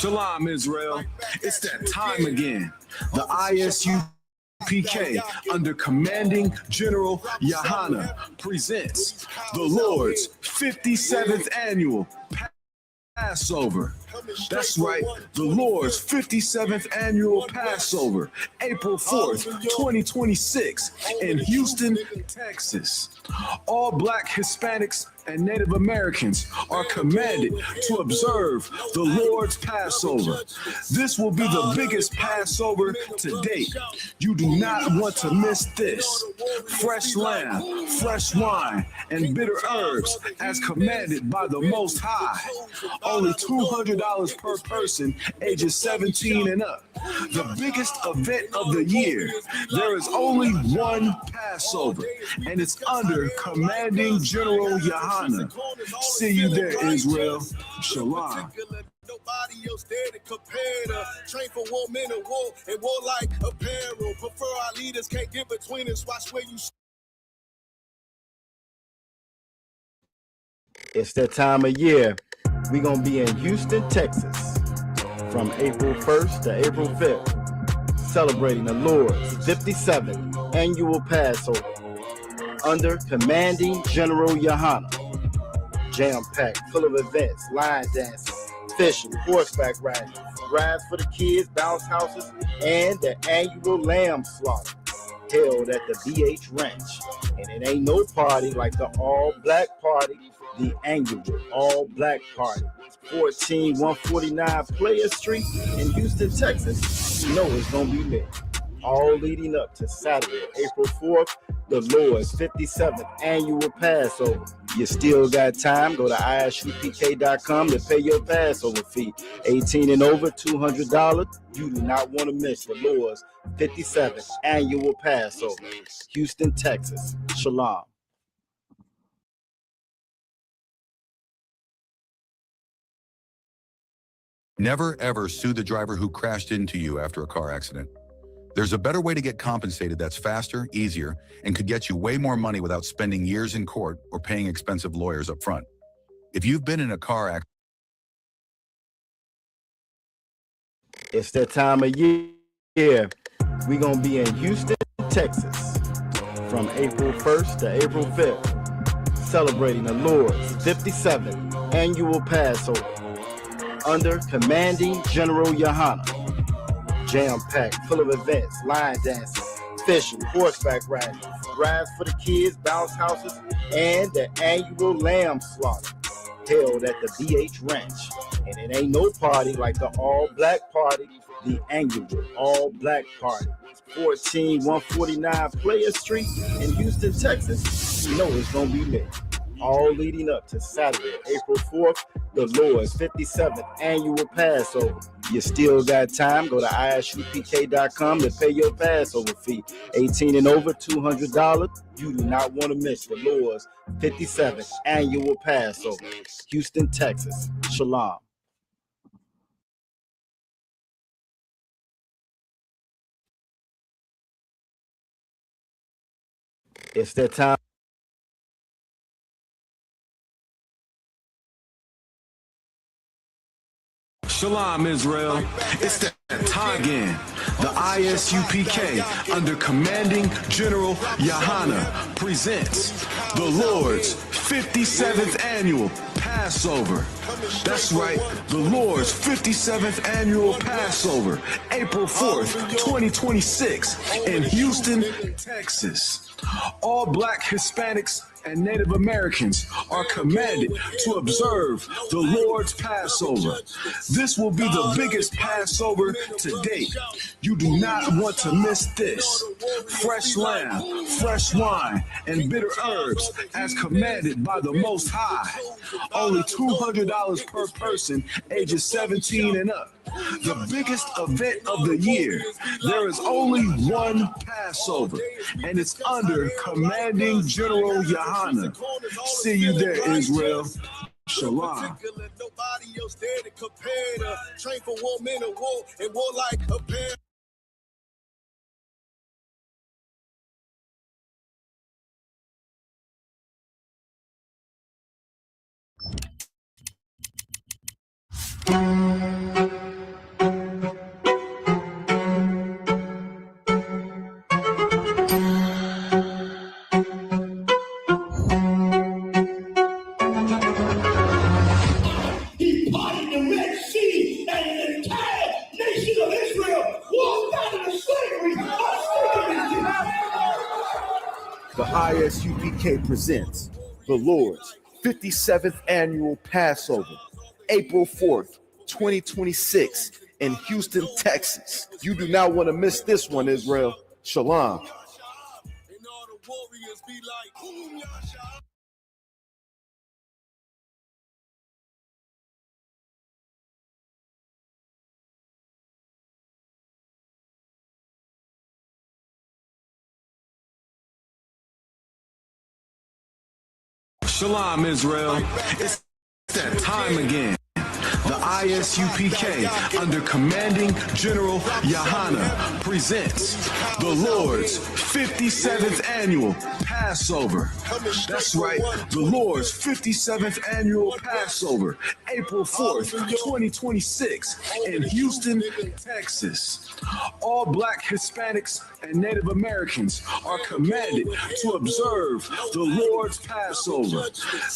Shalom, Israel. It's that time again. The I.S.U.P.K. under Commanding General YAHANNA presents the Lord's 57th annual Passover. That's right, the Lord's 57th annual Passover, April 4th, 2026, in Houston, Texas. All Black, Hispanics, and Native Americans are commanded to observe the Lord's Passover. This will be the biggest Passover to date. You do not want to miss this. Fresh lamb, fresh wine, and bitter herbs as commanded by the Most High. Only $200 per person ages 17 and up. The biggest event of the year. There is only one Passover, and it's under Commanding General YAHANNA. See you there, Israel. Shalom. Nobody else there to compare to. Train for war, men of war, and war like apparel. Prefer our leaders, can't get between us. Watch where you. It's that time of year. We're going to be in Houston, Texas from April 1st to April 5th, celebrating the Lord's 57th annual Passover under Commanding General YAHANNA. Jam-packed, full of events, line dancing, fishing, horseback riding, rides for the kids, bounce houses, and the annual lamb slaughter held at the BH Ranch. And it ain't no party like the all-black party, the annual all-black party. 14149 Player Street in Houston, Texas. You know it's going to be lit. All leading up to Saturday, April 4th, the Lord's 57th annual Passover. You still got time. Go to I.S.U.P.K.com to pay your Passover fee. 18 and over, $200. You do not want to miss the Lord's 57th annual Passover. Houston, Texas. Shalom. Never ever sue the driver who crashed into you after a car accident. There's a better way to get compensated that's faster, easier, and could get you way more money without spending years in court or paying expensive lawyers up front. If you've been in a car accident, it's that time of year. We're going to be in Houston, Texas from April 1st to April 5th, celebrating the Lord's 57th annual Passover under Commanding General YAHANNA. Jam-packed, full of events, line dancing, fishing, horseback riding, rides for the kids, bounce houses, and the annual lamb slaughter held at the BH Ranch. And it ain't no party like the all-black party, the annual all-black party. 14149 Player Street in Houston, Texas. You know it's going to be lit. All leading up to Saturday, April 4th, the Lord's 57th annual Passover. You still got time. Go to I.S.U.P.K.com to pay your Passover fee. 18 and over, $200. You do not want to miss the Lord's 57th annual Passover. Houston, Texas. Shalom. It's that time. Shalom, Israel. It's that time again. The I.S.U.P.K. under Commanding General YAHANNA presents the Lord's 57th annual Passover. That's right, the Lord's 57th annual Passover, April 4th, 2026, in Houston, Texas. All Black, Hispanics, and Native Americans are commanded to observe the Lord's Passover. This will be the biggest Passover to date. You do not want to miss this. Fresh lamb, fresh wine, and bitter herbs as commanded by the Most High. Only $200 per person ages 17 and up. The biggest event of the year. There is only one Passover, and it's under Commanding General YAHANNA. See you there, Israel. Shalom. Nobody else there to compare to. Train for war, men of war, and war like apparel. nation of Israel walked out of the slavery The I.S.U.P.K presents the Lord's 57th Annual Passover, April 4th, 2026 in Houston, Texas. You do not want to miss this one, Israel. Shalom. And all the warriors be like, boom, Yasha. Shalom, Israel. It's that time again. The I.S.U.P.K, under Commanding General YAHANNA, presents the Lord's 57th Annual Passover. That's right, the Lord's 57th Annual Passover, April 4th, 2026, in Houston, Texas. All Black, Hispanics, and Native Americans are commanded to observe the Lord's Passover.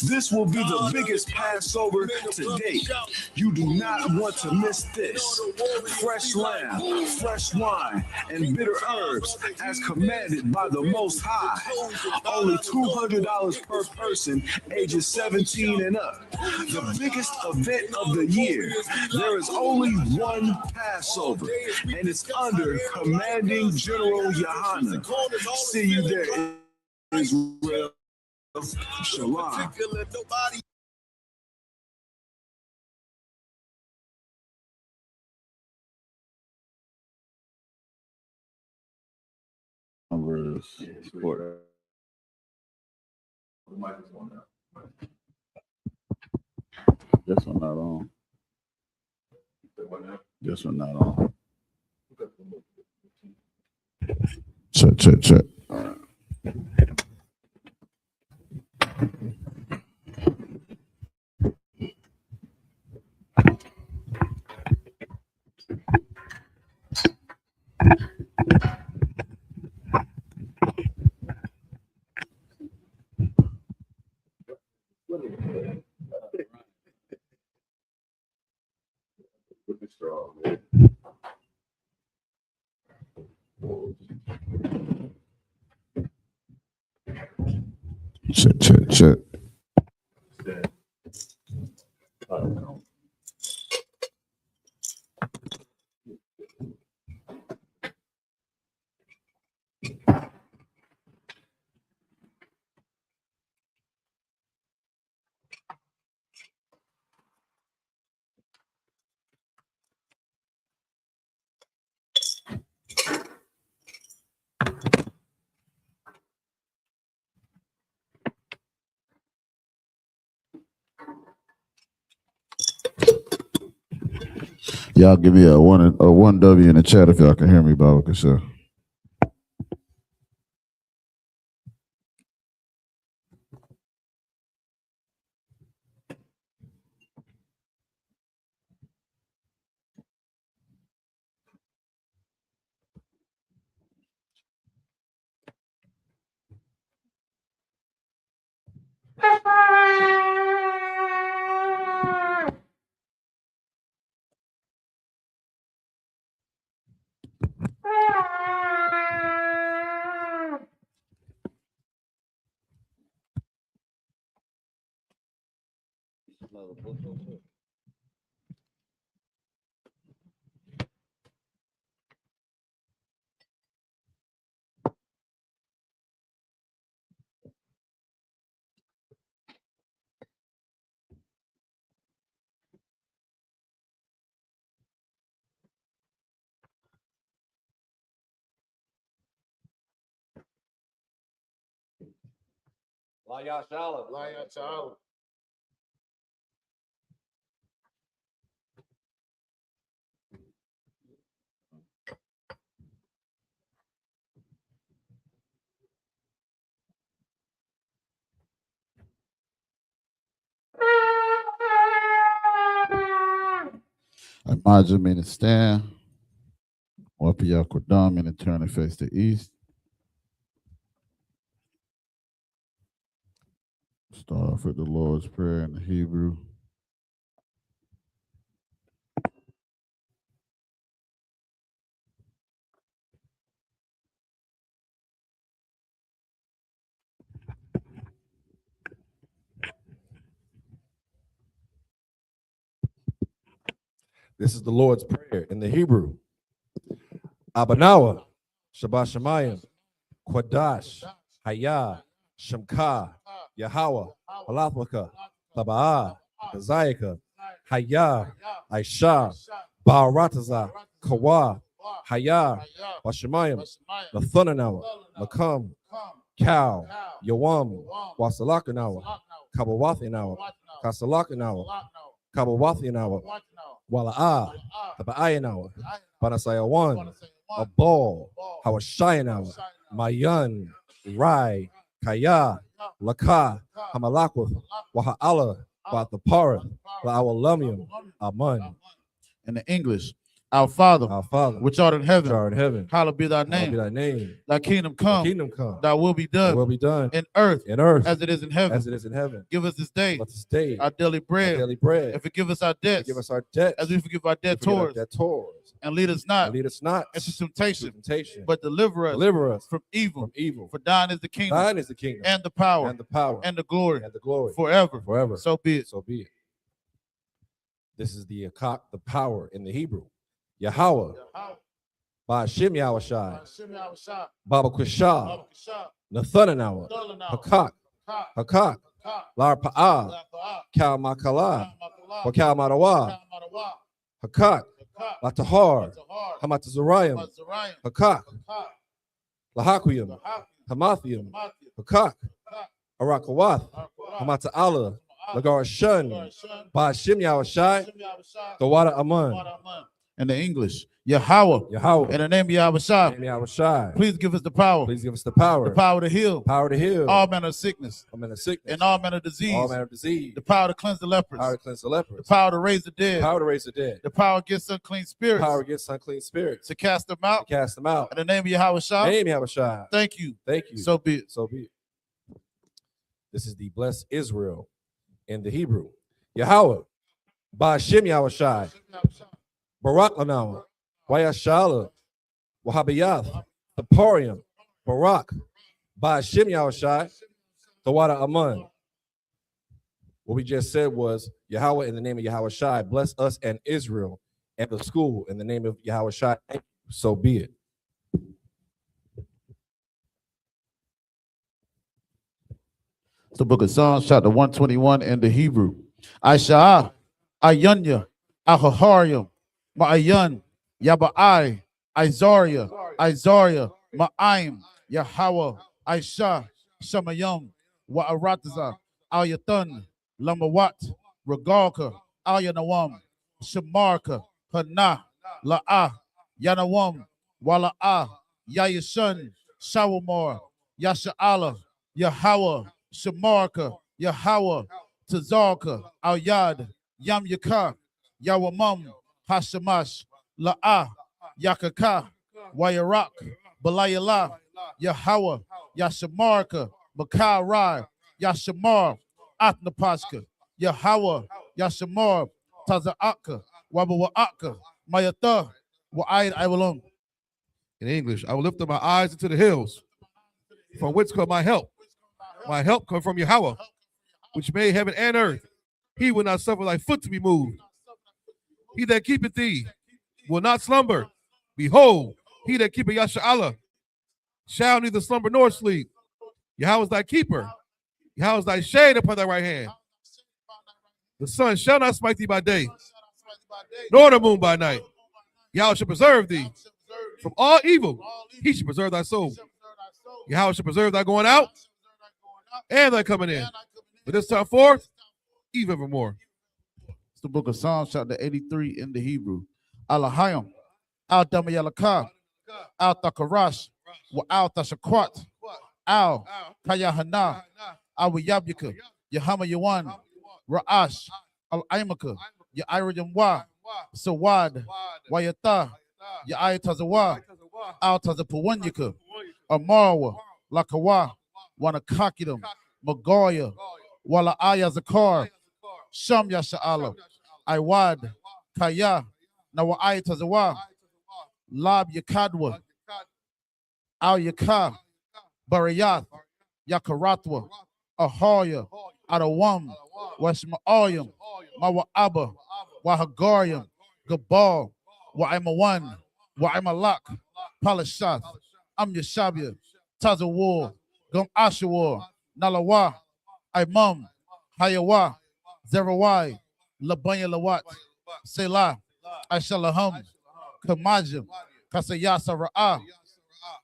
This will be the biggest Passover to date. You do not want to miss this. Fresh lamb, fresh wine, and bitter herbs as commanded by the Most High. Only $200 per person, ages 17 and up. The biggest event of the year. There is only one Passover, and it's under Commanding General YAHANNA. See you there, Israel. Shalom. This one not on. This one not on. Check. All right. Check. Y'all give me a one W in the chat if y'all can hear me, Baba Kasha. Shalom. Imagine me to stand. Wapia Kodam and turn and face the east. Start off with the Lord's Prayer in the Hebrew. This is the Lord's Prayer in the Hebrew. Abanawa, Shabbat Shemayim, Quadash, Hayah, Shemka, Yahweh, Halathwaka, Taba'ah, Kazayaka, Hayah, Aisha, Ba'arataza, Kawa, Hayah, Bashemayim, Lathunanawa, Makam, Cow, Yawam, Wasalakanawa, Kabawathinawa, Kasalakanawa, Kabawathinawa, Wala'ah, Taba'ayanawa, Panasayawan, a ball, Hawashayanawa, Mayan, Rai, Kaya, Laka, Hamalakwith, Waha'ala, Bathaparith, La'awalamium, Aman. In the English, our Father, which art in heaven, hallowed be thy name. Thy kingdom come, thy will be done, in earth, as it is in heaven. Give us this day our daily bread, and forgive us our debts, as we forgive our debtors. And lead us not into temptation, but deliver us from evil. For thine is the kingdom, and the power, and the glory, forever. So be it. This is the power in the Hebrew. Yahweh, Ba'ashim Yahushai, Baba Kwishah, Nathanawa, Hakak, Lar Pa'ah, Kal Makala, Wakal Marawa, Hakak, Latahar, Hamatazarayim, Hakak, Lahakuyim, Hamathium, Hakak, Arakawath, Hamata'ala, Lagarashun, Ba'ashim Yahushai, Gawada Aman. In the English, Yahweh, in the name of Yahushua, please give us the power, the power to heal, all manner of sickness, and all manner of disease, the power to cleanse the lepers, the power to raise the dead, the power against unclean spirits, to cast them out, in the name of Yahushua, thank you, so be it. This is the blessed Israel in the Hebrew. Yahweh, Ba'ashim Yahushai, Barak Lanawa, Wayashala, Wahabiyath, Thaporium, Barak, Ba'ashim Yahushai, Tawada Aman. What we just said was Yahweh in the name of Yahushai, bless us and Israel and the school in the name of Yahushai. So be it. It's the book of Psalms, chapter 121 in the Hebrew. I.S.U.P.K, Ayunya, Ahaharium, Ma'ayan, Yaba'ai, Izaria, Ma'aim, Yahweh, Aisha, Shamayam, Wa'arataza, Ayathan, Lamawat, Regalka, Ayanawam, Shamarka, Hana, La'ah, Yanawam, Wala'ah, Yayashan, Shawamor, Yasha'ala, Yahweh, Shamarka, Yahweh, Tazarka, Al-Yad, Yam Yakar, Yawamam, Hashamash, La'ah, Yakaka, Wayarak, Balayala, Yahweh, Yashamarka, Makarai, Yashamar, Atnapaska, Yahweh, Yashamar, Taza'aka, Wabawa'aka, Mayata, Wa'ayid Iwalum. In English, I will lift up my eyes into the hills, from whence come my help. My help comes from Yahweh, which made heaven and earth. He will not suffer thy foot to be moved. He that keepeth thee will not slumber. Behold, he that keepeth Yasha'Allah shall neither slumber nor sleep. Yahweh is thy keeper. Yahweh is thy shade upon thy right hand. The sun shall not smite thee by day, nor the moon by night. Yahweh shall preserve thee from all evil. He shall preserve thy soul. Yahweh shall preserve thy going out and thy coming in. But this time forth, even evermore. It's the book of Psalms, chapter 83 in the Hebrew. Alahayim, Al Damayalaka, Al Takarash, Wa Al Tashakwat, Al Kayahana, Al Yabyaka, Yahama Yawan, Ra'ash, Al Aimaka, Yairajam Wa, Sawad, Wayata, Yaitazawa, Al Tazapawanyaka, Amarwa, Lakawa, Wanakakidam, Magoya, Wala Aya Zakar, Sham Yasha'ala, Iwad, Kaya, Nawa Ayatazawa, Lab Yakadwa, Al Yaka, Barayath, Yakaratwa, Ahoya, Adawam, Washma'ayam, Mawa Abba, Wahagariam, Gabal, Wa'ima One, Wa'ima Lak, Palashath, Am Yashabia, Tazawar, Gum Ashawar, Nalawa, Imam, Hayawa, Zerawai, Labanya Lawat, Selah, Ashalaham, Kamajim, Kasayasa Ra'ah,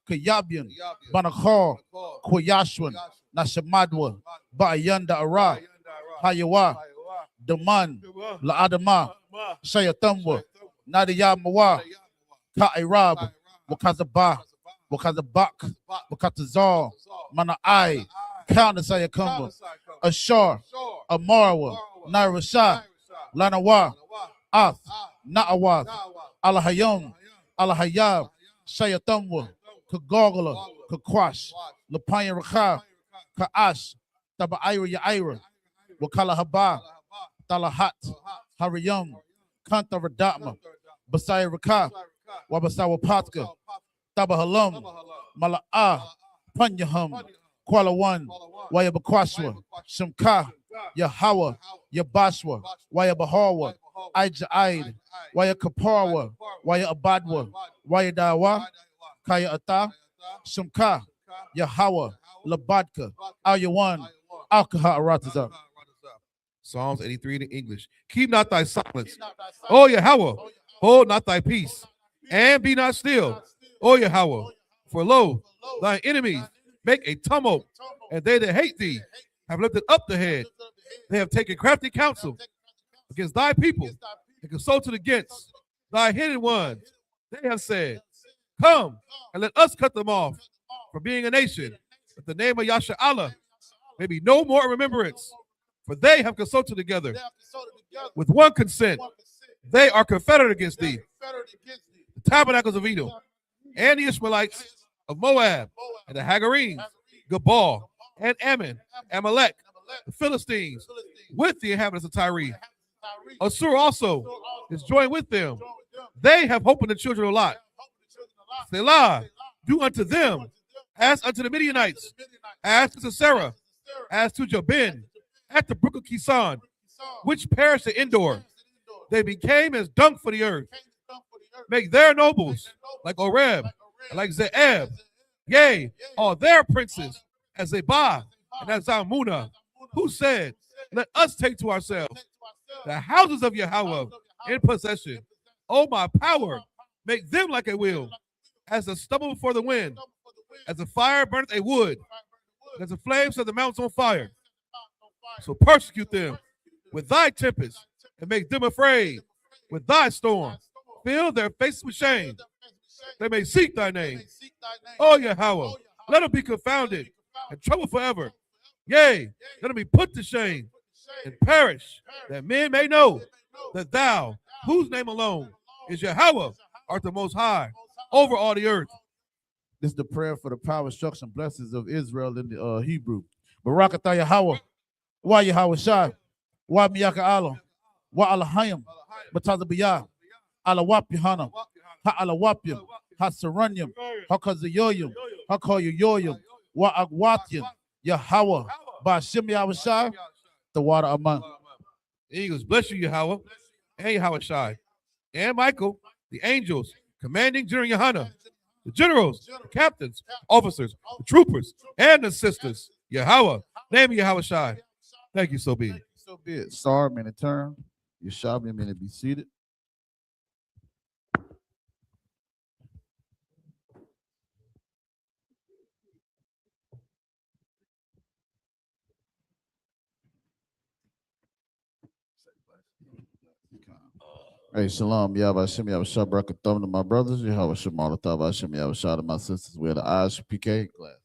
Kayabian, Banakar, Kwayashwan, Nashamadwa, Ba'ayanda Ara, Hayawa, Daman, La'adama, Shayatamwa, Nadiyamawa, Ka'irab, Wakazabah, Wakazabak, Wakatazar, Mana'ai, Counter-Sayakamba, Ashar, Amarwa, Nairashah, Lanawa, Ath, Na'awath, Alahayam, Alahayab, Shayatamwa, Kagogala, Kakwash, Lapaya Rakha, Ka'ash, Taba'ira Ya'ira, Wakala Haba, Talahat, Hariyam, Kanta Radatma, Basai Rakha, Wabasawa Patka, Tabahalam, Mala'ah, Panyaham, Kuala One, Wayabakwashwa, Shamka, Yahawa, Yabashwa, Wayabahawa, Aid, Wayakaparwa, Wayabadwa, Wayadawa, Kaya Ata, Shamka, Yahawa, Labadka, Ayawan, Alkaha Arataza. Psalms 83 in English. Keep not thy silence, O Yahweh, hold not thy peace, and be not still, O Yahweh. For lo, thy enemies make a tumult, and they that hate thee have lifted up the head. They have taken crafty counsel against thy people, and consulted against thy hidden ones. They have said, come, and let us cut them off from being a nation, that the name of Yasha Allah may be no more in remembrance. For they have consulted together with one consent. They are confederate against thee. The tabernacles of Edom, and the Ishmaelites of Moab, and the Hagarenes, Gabal, and Ammon, Amalek, the Philistines, with the inhabitants of Tyre. Assur also is joined with them. They have hope in the children of Lot. Selah, do unto them as unto the Midianites, as to Sisera, as to Jabin, at the brook of Kison, which perished at Endor. They became as dung for the earth. Make their nobles like Oreb, and like Zeeb, yea, all their princes as Zebah and as Zalmunna, who said, let us take to ourselves the houses of Yahweh in possession. O my power, make them like a wheel, as the stubble before the wind, as the fire burneth a wood, as the flames set the mountains on fire. So persecute them with thy tempest, and make them afraid with thy storm. Fill their faces with shame. They may seek thy name. O Yahweh, let them be confounded and troubled forever. Yea, let them be put to shame and perish, that men may know that thou, whose name alone is Yahweh, art the most high over all the earth. This is the prayer for the power, instruction, blessings of Israel in the Hebrew. Barakatah Yahweh, Wa Yahweh Shai, Wa Miyaka Allah, Wa Alahayim, Batazabiyah, Alawap Yohanna, Ha Alawapyim, Ha Saranyim, Ha Kazayoyim, Ha Koyoyoyim, Wa Agwatyim, Yahweh, Bashim Yahweh Shai, the water among. Eagles, bless you, Yahweh, and Yahweh Shai, and Michael, the angels, commanding General YAHANNA, the generals, the captains, officers, the troopers, and the sisters. Yahweh, name Yahweh Shai. Thank you, so be it. So be it. Sar, minute turn. Yashabi, minute be seated. Hey, shalom, Yahweh Hashem, Yahweh Shah, Barakatham to my brothers, Yahweh Shem, Alatah, Hashem, Yahweh Shah to my sisters. We are the I.S.U.P.K class.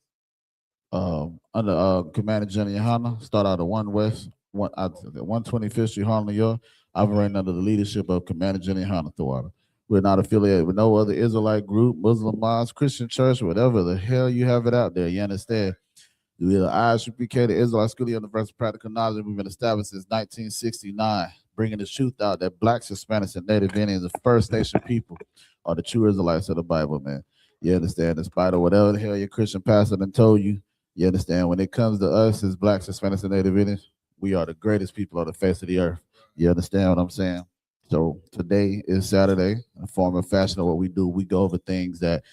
Under Commander General YAHANNA, start out of 1 West, 125th Street, Harlem, New York. Operating under the leadership of Commander General YAHANNA Thawada. We're not affiliated with no other Israelite group, Muslim mosque, Christian church, whatever the hell you have it out there. You understand? We are the I.S.U.P.K, the Israelite School of Universal Practical Knowledge. We've been established since 1969. Bringing the truth out that blacks, Hispanics, and Native Indians, the First Nation people, are the true Israelites of the Bible, man. You understand? In spite of whatever the hell your Christian pastor done told you, you understand? When it comes to us as blacks, Hispanics, and Native Indians, we are the greatest people on the face of the earth. You understand what I'm saying? So today is Saturday. In form and fashion of what we do, we go over things that,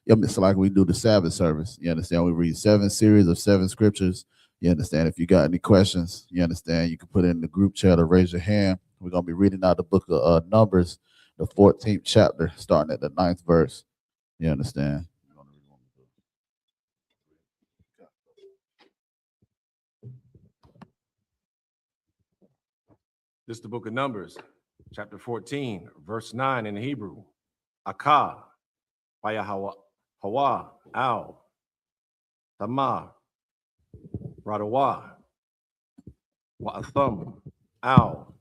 it's like we do the Sabbath service. You understand? We read 7 series of 7 scriptures. You understand? If you got any questions, you understand, you can put it in the group chat or raise your hand. We're going to be reading out the book of Numbers, the 14th chapter, starting at the 9th verse. You understand? This is the book of Numbers, chapter 14, verse 9 in the Hebrew. Akah, Hawa, Al, Tamar, Radawa, Wa'atham, Al,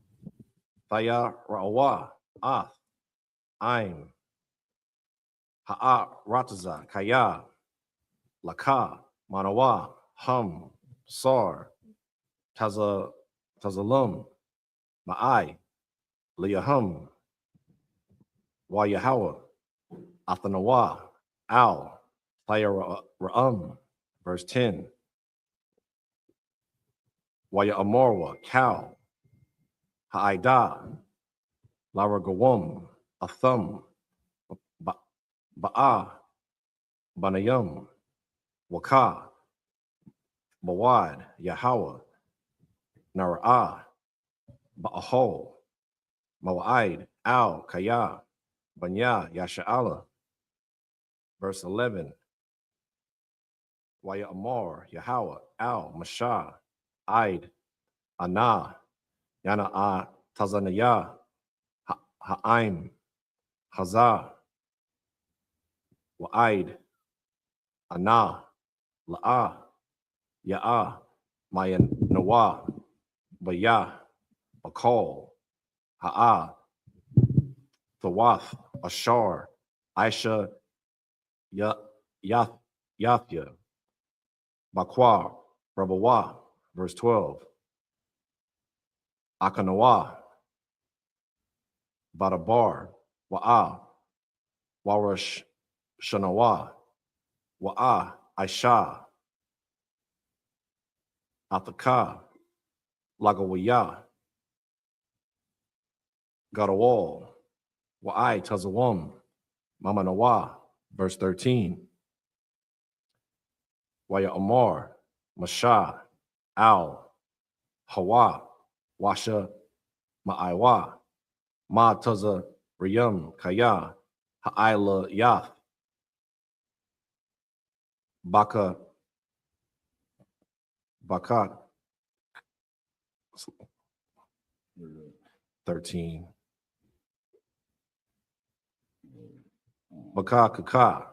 Thaya, Ra'awa, Ath, Aim, Ha'a, Rataza, Kaya, Laka, Manawa, Hum, Sar, Tazalum, Ma'ai, Liyahum, Wayahawa, Athanawa, Al, Thaya Ra'um, verse 10. Waya Amorwa, Cal, Ha'ida, Laragawum, Athum, Ba'a, Banayum, Waka, Bawad, Yahawa, Nara'ah, Ba'ahol, Mawa'id, Al, Kaya, Banya, Yasha'ala. Verse 11. Waya Amor, Yahawa, Al, Mashah, Aid, Ana, Yana'a, Tazanaya, Ha'aim, Hazah, Wa'aid, Ana, La'ah, Ya'ah, Maya Nawa, Bayah, Bakal, Ha'ah, Thawath, Ashar, Aisha, Yathya, Bakwa, Rabawa, verse 12. Akanawa, Badabar, Wa'a, Warash Shanawa, Wa'a, Aisha, Athaka, Lagawaya, Gadawal, Wa'ai Tazawam, Mamanawa, verse 13. Waya Amar, Masha, Al, Hawa, Washa, Ma'aiwa, Ma Taza Riyam, Kaya, Ha'ila Yath, Baka, 13. Baka Kaka,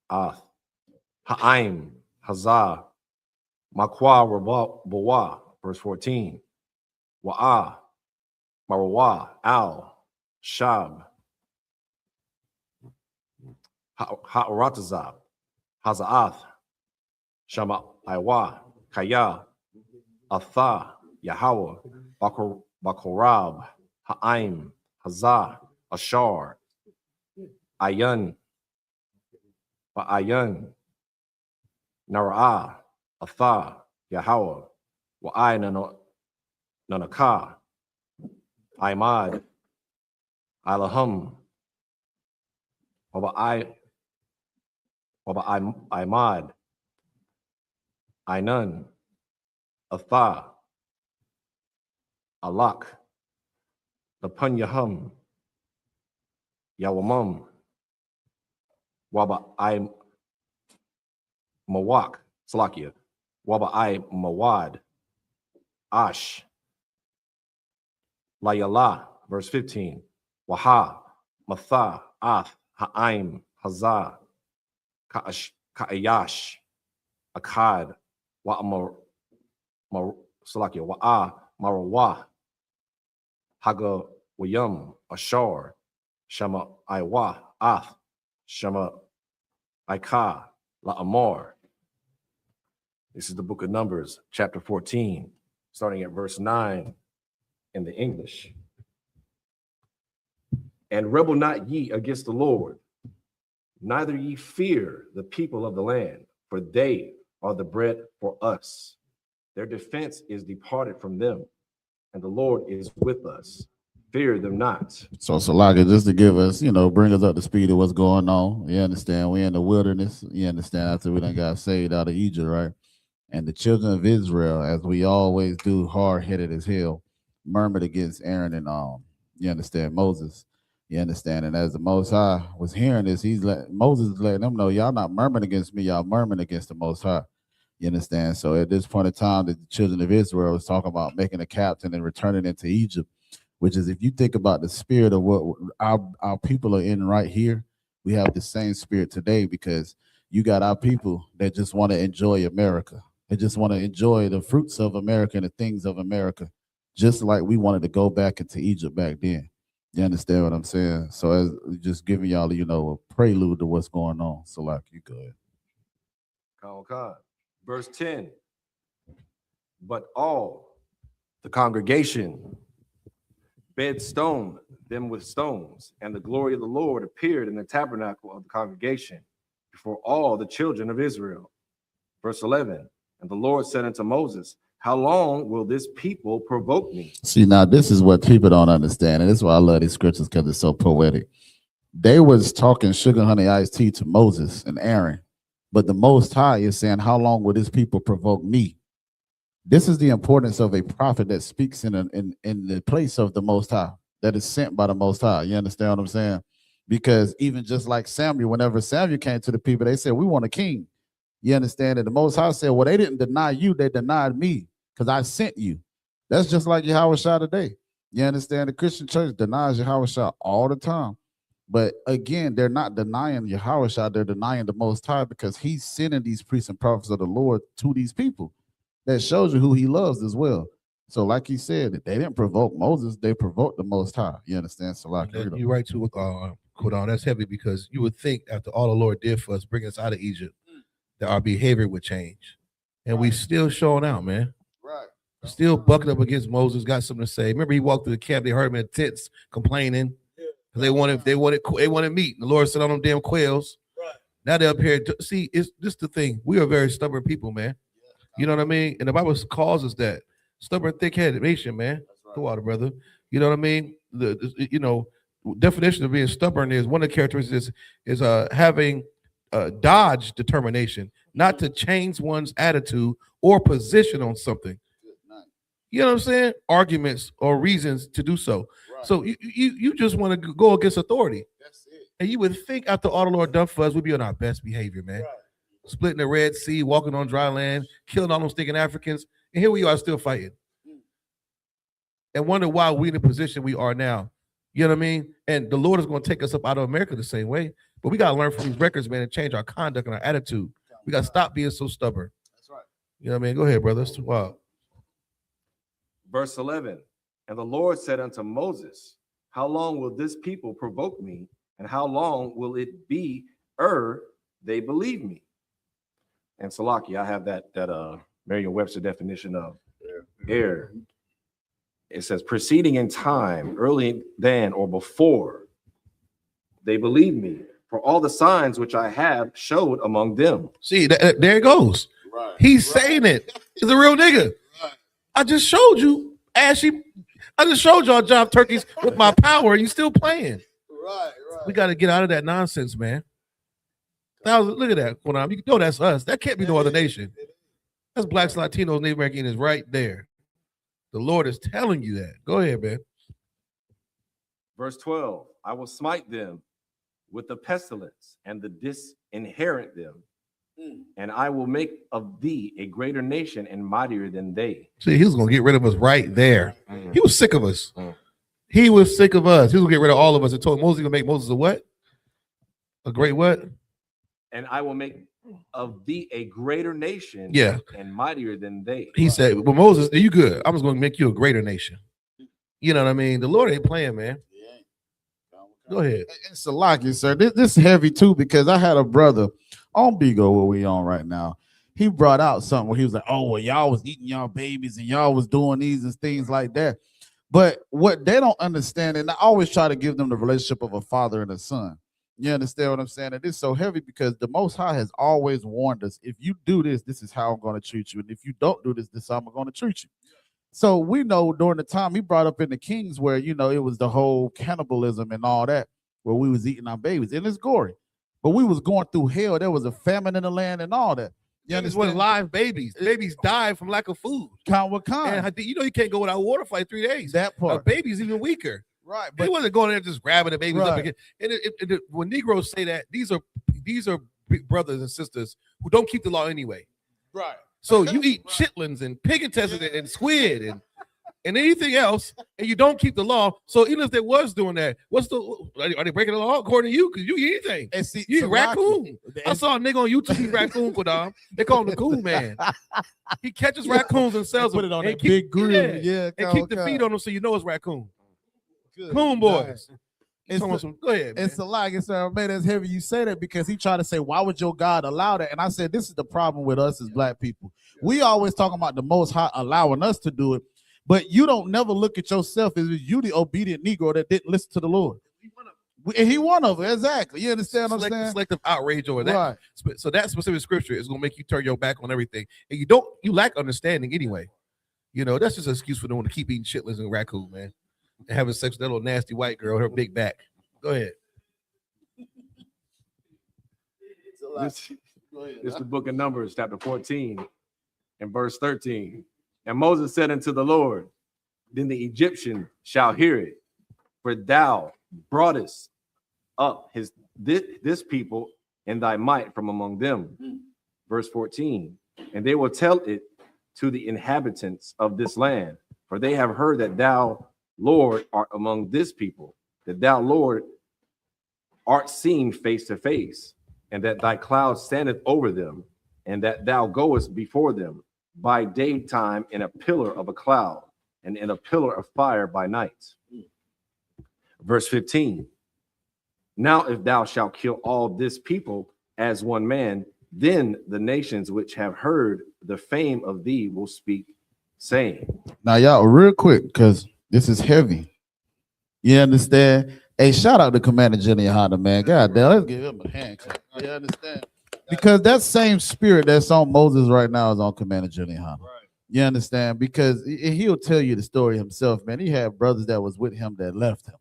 Ath, Ha'aim, Hazah, Makwa Bawa, verse 14. Wa'a, Marawa, Al, Shab, Ha'aratazab, Haza'ath, Shama Iwa, Kaya, Atha, Yahweh, Bakorab, Ha'aim, Hazah, Ashar, Ayan, Ba'ayan, Nara'ah, Atha, Yahweh, Wa'ai Nanaka, Imad, Ilahum, Waba Imad, Ainun, Atha, Alak, Lapunyahum, Yawamum, Waba I Mawak, Slakia, Waba I Mawad, Ash, Layala, verse 15. Waha, Matha, Ath, Ha'aim, Hazah, Ka'ayash, Akkad, Salakia, Wa'a, Marawah, Haga, Wayum, Ashar, Shema, Iwa, Ath, Shema, Ika, La'amor. This is the book of Numbers, chapter 14, starting at verse 9 in the English. And rebel not ye against the Lord, neither ye fear the people of the land, for they are the bread for us. Their defense is departed from them, and the Lord is with us. fear them not. So Salaga, just to give us, bring us up to speed of what's going on. You understand? We're in the wilderness. You understand? After we done got saved out of Egypt, right? And the children of Israel, as we always do, hard-headed as hell, murmured against Aaron and you understand, Moses. You understand? And as the Most High was hearing this, Moses is letting them know, y'all not murmuring against me, y'all murmuring against the Most High. You understand? So at this point in time, the children of Israel was talking about making a captain and returning into Egypt, which is, if you think about the spirit of what our people are in right here, we have the same spirit today, because you got our people that just want to enjoy America. They just want to enjoy the fruits of America and the things of America, just like we wanted to go back into Egypt back then. You understand what I'm saying? So as just giving y'all, a prelude to what's going on. So like, you good. Verse 10. But all the congregation bed stone them with stones, and the glory of the Lord appeared in the tabernacle of the congregation before all the children of Israel. Verse 11. And the Lord said unto Moses, how long will this people provoke me? See, now this is what people don't understand, and this is why I love these scriptures, because it's so poetic. They was talking sugar, honey, iced tea to Moses and Aaron, but the Most High is saying, how long will this people provoke me? This is the importance of a prophet that speaks in the place of the Most High, that is sent by the Most High. You understand what I'm saying? Because even just like Samuel, whenever Samuel came to the people, they said, we want a king. You understand? And the Most High said, well, they didn't deny you, they denied me, because I sent you. That's just like YAHANNA today. You understand? The Christian church denies YAHANNA all the time. But again, they're not denying YAHANNA, they're denying the Most High, because he's sending these priests and prophets of the Lord to these people. That shows you who he loves as well. So like he said, they didn't provoke Moses, they provoked the Most High. You understand? So like, you're right too, Quran. That's heavy, because you would think after all the Lord did for us, bring us out of Egypt, that our behavior would change. And we still showing out, man. Right. Still bucking up against Moses, got something to say. Remember, he walked through the camp, they heard him in tents complaining. They wanted meat. The Lord said on them damn quails. Right. Now they're up here. See, it's just the thing. We are very stubborn people, man. You know what I mean? And the Bible calls us that. Stubborn, thick-headed nation, man. Right. Go out, brother. You know what I mean? The definition of being stubborn is, one of the characteristics is having dodge determination, not to change one's attitude or position on something. You know what I'm saying? Arguments or reasons to do so. Right. So you just want to go against authority. That's it. And you would think after all the Lord done for us, we'd be on our best behavior, man. Right. Splitting the Red Sea, walking on dry land, killing all those stinking Africans, and here we are still fighting. And wonder why we in the position we are now. You know what I mean? And the Lord is going to take us up out of America the same way. But we got to learn from these records, man, and change our conduct and our attitude. We got to stop being so stubborn. That's right. You know what I mean? Go ahead, brother. Wow. Verse 11. And the Lord said unto Moses, how long will this people provoke me? And how long will it be ere they believe me? And Salaki, I have that Merriam-Webster definition of error. It says preceding in time, early than or before they believe me, for all the signs which I have showed among them. See, there it goes. Right. He's saying it. He's a real nigga. Right. I just showed you, Ashy. I just showed y'all job turkeys with my power. You still playing. Right. We got to get out of that nonsense, man. Look at that. You know that's us. That can't be no other nation. That's blacks, Latinos, Native Americans right there. The Lord is telling you that. Go ahead, man. Verse 12. I will smite them with the pestilence and the disinherit them. And I will make of thee a greater nation and mightier than they. See, he was going to get rid of us right there. He was sick of us. He was sick of us. He was going to get rid of all of us and told Moses, he's going to make Moses a what? A great what? And I will make of thee a greater nation, and mightier than they. He said, well, Moses, you good. I'm just going to make you a greater nation. You know what I mean? The Lord ain't playing, man. Go ahead. And Salaki, sir, this is heavy too, because I had a brother on Bigo, where we on right now. He brought out something where he was like, oh, well, y'all was eating y'all babies and y'all was doing these and things like that. But what they don't understand, and I always try to give them the relationship of a father and a son. You understand what I'm saying? And it's so heavy because the Most High has always warned us, if you do this, this is how I'm going to treat you. And if you don't do this, this is how I'm going to treat you. So we know during the time he brought up in the Kings where, you know, it was the whole cannibalism and all that, where we was eating our babies, and it's gory. But we was going through hell. There was a famine in the land and all that. You understand? Live babies. Babies died from lack of food. And you know you can't go without water for like 3 days. That part. A baby's even weaker. Right. But he wasn't going there just grabbing the babies up again. And when Negroes say that, these are brothers and sisters who don't keep the law anyway. Right. So you eat chitlins and pig intestines and squid and anything else, and you don't keep the law. So even if they was doing that, are they breaking the law according to you? Because you eat anything. And see, you eat raccoon. I saw a nigga on YouTube eat raccoon, Kodam. They call him the cool man. He catches raccoons and sells them. Put it on that big grill. Yeah. And keep the feet on them so you know it's raccoon. Good. Coon boys. Go ahead. It's a lie. It's man, that's heavy. You say that because he tried to say, why would your God allow that? And I said, this is the problem with us as black people. We always talking about the Most High allowing us to do it, but you don't never look at yourself as you the obedient Negro that didn't listen to the Lord. And he one of them, exactly. You understand what I'm saying? Selective outrage over that. Right. So that specific scripture is gonna make you turn your back on everything, and you lack understanding anyway. You know, that's just an excuse for them to keep eating chitlins and raccoon, man. And having sex with that little nasty white girl, her big back. Go ahead. This is the book of Numbers, chapter 14, and verse 13. And Moses said unto the Lord, then the Egyptian shall hear it, for thou broughtest up this people in thy might from among them. Verse 14. And they will tell it to the inhabitants of this land, for they have heard that thou, Lord, art among this people, that thou, Lord, art seen face to face, and that thy cloud standeth over them, and that thou goest before them by daytime in a pillar of a cloud, and in a pillar of fire by night. Verse 15. Now if thou shalt kill all this people as one man, then the nations which have heard the fame of thee will speak, saying. Now, y'all, real quick, because this is heavy. You understand? Hey, shout out to Commander General YAHANNA, man. God damn, let's give him a hand clap. You understand? Because that same spirit that's on Moses right now is on Commander General YAHANNA. Right. You understand? Because he'll tell you the story himself, man. He had brothers that was with him that left him.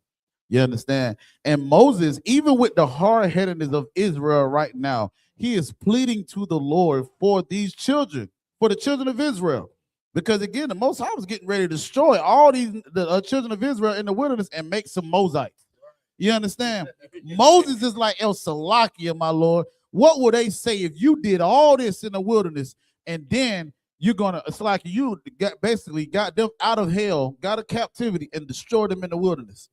You understand? And Moses, even with the hard-headedness of Israel right now, he is pleading to the Lord for these children, for the children of Israel. Because again, the Most High was getting ready to destroy all the children of Israel in the wilderness and make some Mozites. You understand? Moses is like El Salakia, my Lord. What would they say if you did all this in the wilderness and then you're gonna, it's like you basically got them out of hell, got a captivity, and destroyed them in the wilderness?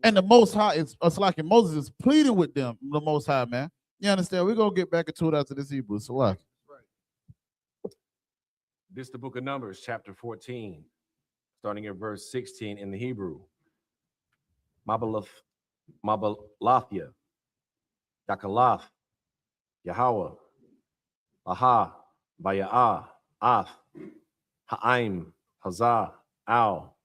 And the Most High is, it's like Moses is pleading with them, the Most High, man. You understand? We're gonna get back into it after this Hebrew. So what? This is the book of Numbers, chapter 14, starting at verse 16 in the Hebrew. Mabalathia, Yakalath, Yahweh, Aha, Baya'ah, Ath, Ha'aim, Hazah, Al,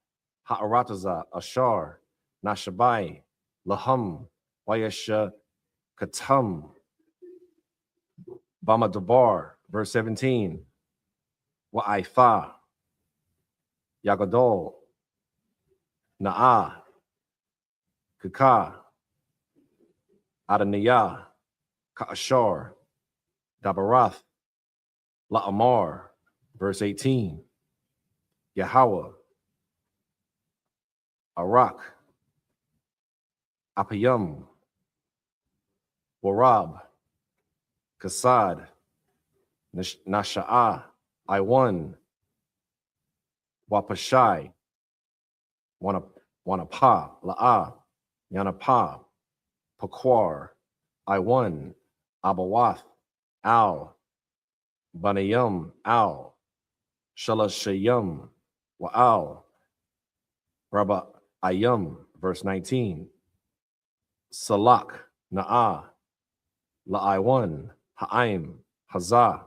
Ha'aratazah, Ashar, Nashabai, Laham, Wayasha, Katam, Bamadabar, verse 17. Wa'aifa, Yagadol, Na'ah, Kaka, Adaniyah, Ka'ashar, Dabarath, La'amar, verse 18. Yahweh, Arak, Apayam, Warab, Kasad, Nasha'ah, I1, Wapashai, Wanapa, La'ah, Yanapa, Pakwar, I1, Abawath, Al, Banayam, Al, Shalashayam, Wa'al, Rabba Ayam, verse 19, Salak, Na'ah, La'ai1, Ha'aim, Hazah,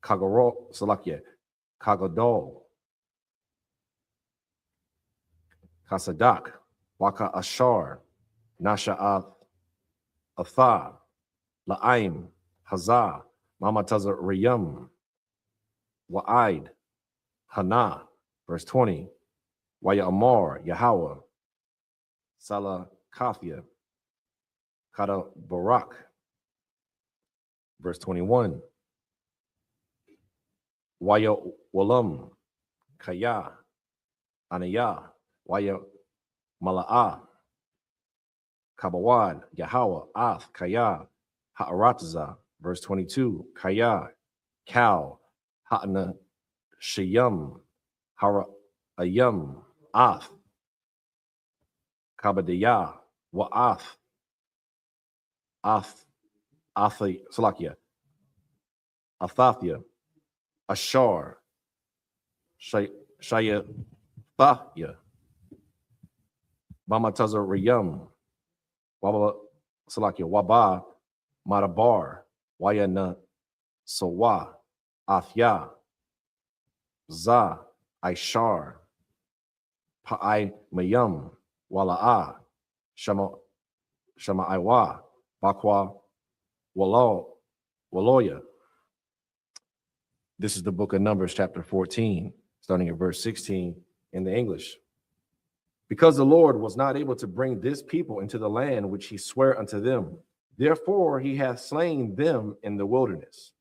Kagaro, Salakia, Kagodol, Kasadak, Waka Ashar, Nasha'ath, Atha, La'aim, Hazah, Mamataza Riyam, Wa'id, YAHANNA, verse 20. Yahweh, Salakathia, Kada Barak, verse 21. Walam, Kaya, Anaya, Mala'ah, Kabawad, Yahweh, Ath, Kaya, Ha'aratza, verse 22. Kaya, Kal, Ha'na, Shayam, Hara'ayam, Ath, Kabadiyah, Wa'ath, Salakia, Athathia, Ashar, Shayathahya, Bamatazar Riyam, Waba, Madabar, Wayana, Sawa, Athya, Za, Ishar, Pa'ai Mayam, Wala'ah, Shama'aiwa, Bakwa, Waloya. This is the book of Numbers, chapter 14, starting at verse 16 in the English. Because the Lord was not able to bring this people into the land which he sware unto them, therefore he hath slain them in the wilderness.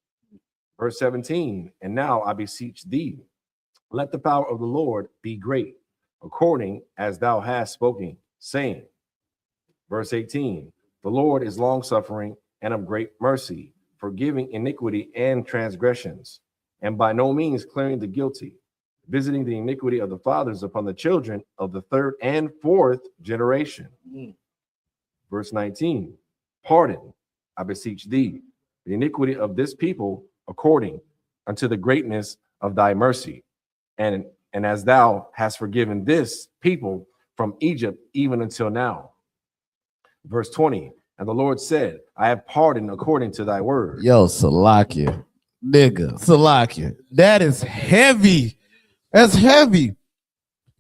Verse 17, and now I beseech thee, let the power of the Lord be great, according as thou hast spoken, saying. Verse 18, the Lord is long-suffering and of great mercy, forgiving iniquity and transgressions, and by no means clearing the guilty, visiting the iniquity of the fathers upon the children of the third and fourth generation. Verse 19, pardon, I beseech thee, the iniquity of this people according unto the greatness of thy mercy, and as thou hast forgiven this people from Egypt even until now. Verse 20, and the Lord said, I have pardoned according to thy word. Yo, Salakia, nigga, Salakia, that is heavy. That's heavy.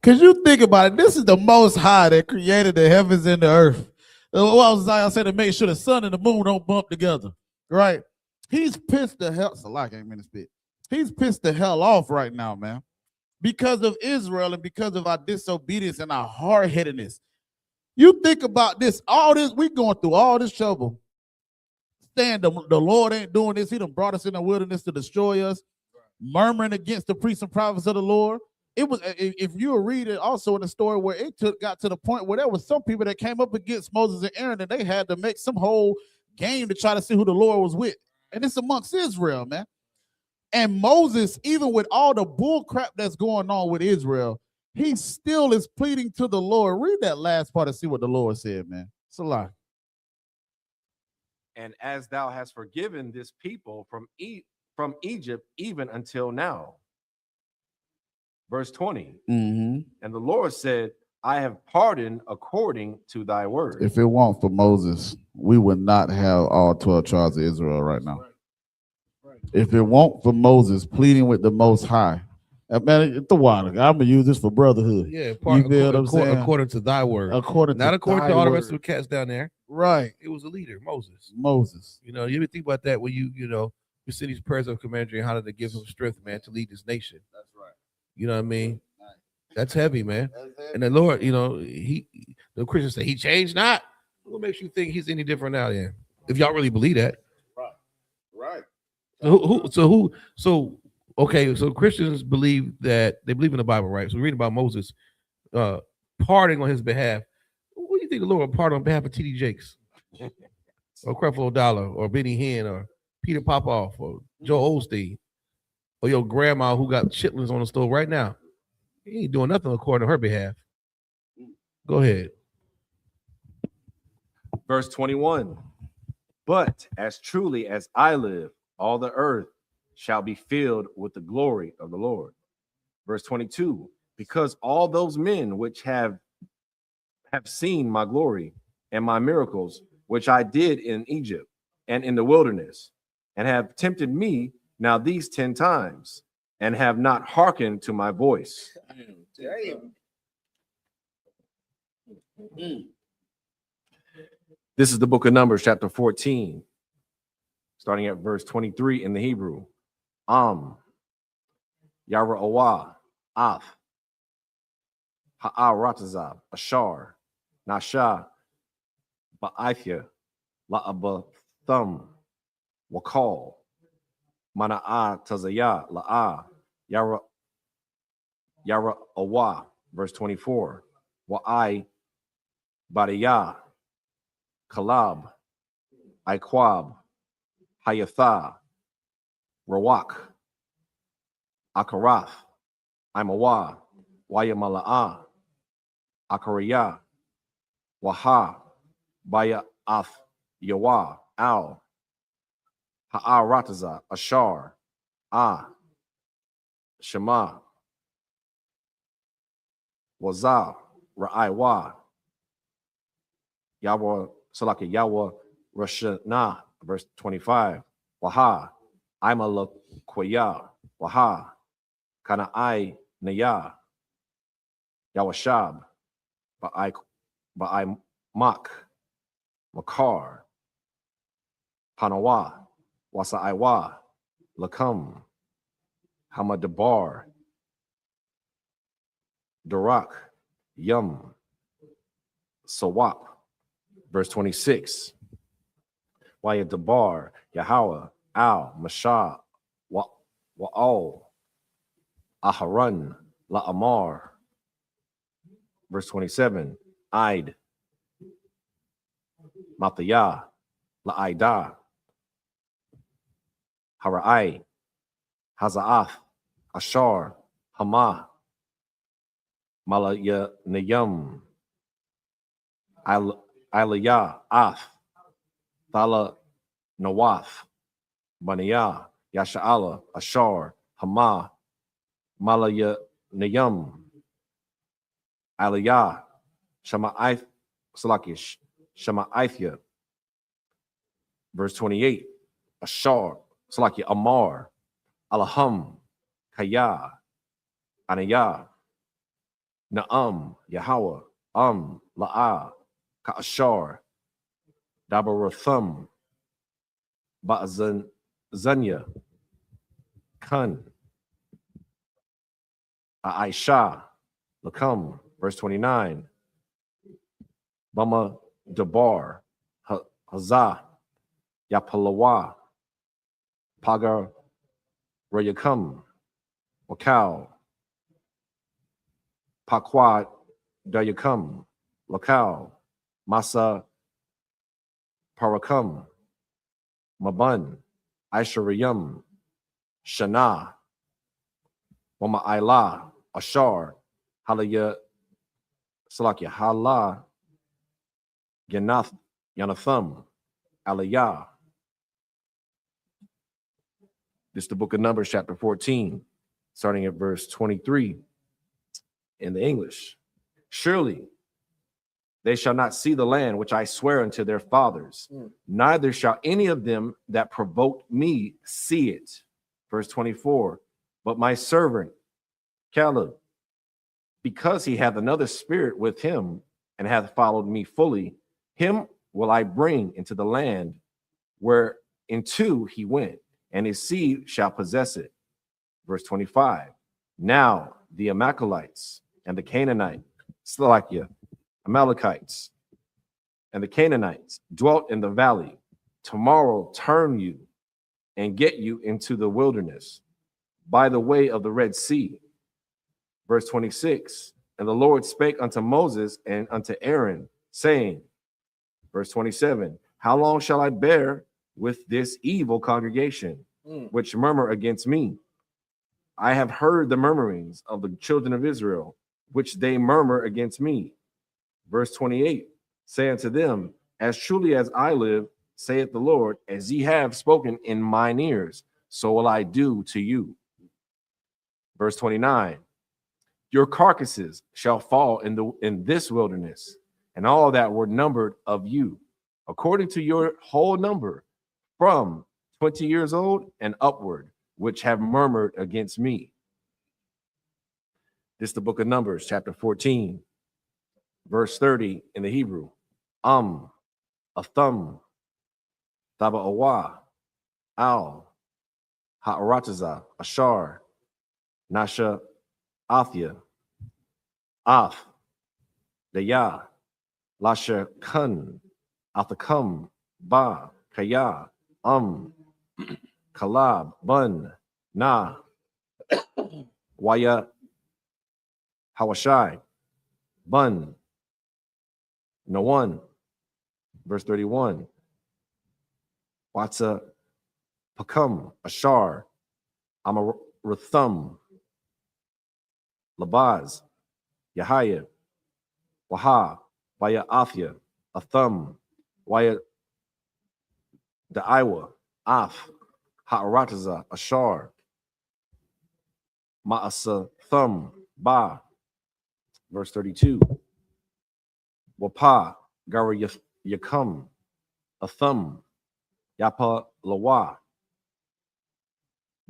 Because you think about it, this is the Most High that created the heavens and the earth. What was I said to make sure the sun and the moon don't bump together, right? He's pissed the hell, Salakia ain't meant to spit. He's pissed the hell off right now, man, because of Israel and because of our disobedience and our hard-headedness. You think about this, all this, we going through all this trouble. Saying the Lord ain't doing this. He done brought us in the wilderness to destroy us, murmuring against the priests and prophets of the Lord. It was, if you read it also in the story where it got to the point where there was some people that came up against Moses and Aaron and they had to make some whole game to try to see who the Lord was with. And it's amongst Israel, man. And Moses, even with all the bull crap that's going on with Israel, he still is pleading to the Lord. Read that last part and see what the Lord said, man. It's a lie. And as thou hast forgiven this people from Egypt even until now. Verse 20. And the Lord said, I have pardoned according to thy word. If it weren't for Moses, we would not have all 12 tribes of Israel right now. If it weren't for Moses pleading with the Most High, man, it's the water. I'm gonna use this for brotherhood. Yeah, you feel what I'm saying? According to thy word. Not according to all the rest of the cats down there. Right. It was a leader, Moses. Moses. You know, you ever think about that when you send these prayers of Commander and how to give him strength, man, to lead this nation. That's right. You know what I mean? That's heavy, man. That's heavy. And the Lord, the Christians say he changed not. What makes you think he's any different now then? If y'all really believe that. Right. So Christians believe that they believe in the Bible, right? So we read about Moses pardoning on his behalf. What do you think the Lord pardoned on behalf of T.D. Jakes? Or Creflo Dollar, or Benny Hinn, or Peter Popoff, or Joe Osteen, or your grandma who got chitlins on the stove right now? He ain't doing nothing according to her behalf. Go ahead. Verse 21. But as truly as I live, all the earth shall be filled with the glory of the Lord. Verse 22. Because all those men which have seen my glory and my miracles, which I did in Egypt and in the wilderness, and have tempted me now these 10 times, and have not hearkened to my voice. This is the book of Numbers, chapter 14, starting at verse 23 in the Hebrew. Yarawah, Ath, Ha'arataza, Ashar, Nasha, Ba'ithya, La'abathum, Wakal, Mana'a Tazaya, La'a, Yara Awa, verse 24. Wa'ai Badiyah, Kalab, Iqab, Hayatha, Rawak, Akarath, Imawa, Wayamala'a, Akariyah, Waha, Baya'ath, Yawa, Al, Ha'arataza, Ashar, Shema, Wazah, Ra'aiwa, Yahweh, Salaki, Yahweh, Rashana, verse 25. Waha, Imalakwaya, Waha, Kana'ai, Naya, Yawashab, Ba'ai Mak, Makar, Panawa, Wasa'aiwa, Lakam, Hamadabar, Darak, Yum, Sawap, verse 26. Wayadabar, Yahweh, Al, Mashah, Wa'al, Aharon, La'amar, verse 27. Id, Mathayah, La'ida, Hara'ai, Haza'ath, Ashar, Hama, Malayanayam, Aliyah, Ath, Thala, Nawath, Baniyah, Yasha'ala, Ashar, Hama, Malayanayam, Aliyah, Shama'ith, Salakish, Shama'ithya, verse 28. Ashar, Salaki, Amar, Alaham, Kaya, Anayah, Na'am, Yahweh, La'a, Ka'ashar, Dabarathum, Ba'zanya, Kun, Aisha, Lakam, verse 29. Bama Dabar, Hazah, Yapalawa, Pagar, Rayakam, Wakal, Pakwa Dayakam, Lakal, Masa Parakam, Maban, Aisharayam, Shana, Wama Ayla, Ashar, Halaya, Salakia, Hala, Yanatham, Aliyah. This is the book of Numbers, chapter 14, starting at verse 23 in the English. Surely they shall not see the land which I swear unto their fathers, neither shall any of them that provoked me see it. Verse 24. But my servant Caleb, because he hath another spirit with him and hath followed me fully, him will I bring into the land whereinto he went, and his seed shall possess it. Verse 25. Now the Amalekites and the Canaanites, Slakia, Amalekites, and the Canaanites dwelt in the valley. Tomorrow turn you and get you into the wilderness by the way of the Red Sea. Verse 26. And the Lord spake unto Moses and unto Aaron, saying, verse 27, how long shall I bear with this evil congregation, which murmur against me? I have heard the murmurings of the children of Israel, which they murmur against me. Verse 28, say unto them, as truly as I live, saith the Lord, as ye have spoken in mine ears, so will I do to you. Verse 29, your carcasses shall fall in this wilderness, and all that were numbered of you, according to your whole number, from 20 years old and upward, which have murmured against me. This is the book of Numbers, chapter 14, verse 30 in the Hebrew. Athum, Taba'awa, Al, Ha'arataza, Ashar, Nasha, Athia, Ath, Daya, Lasha Kun, Athakam, Ba, Kaya, Kalab, Bun, Na, Waya, Hawashai, Bun, No one. Verse 31. Watsa, Pakam, Ashar, Amarathum, Labaz, Yahaya, Waha, Waya Athia, Athum, Waya Daiwa, Af, Ha'arataza, Ashar, Ma'asa Thum, Ba. Verse 32. Wapa, Gara Yakum, Athum, Yapa Lawa,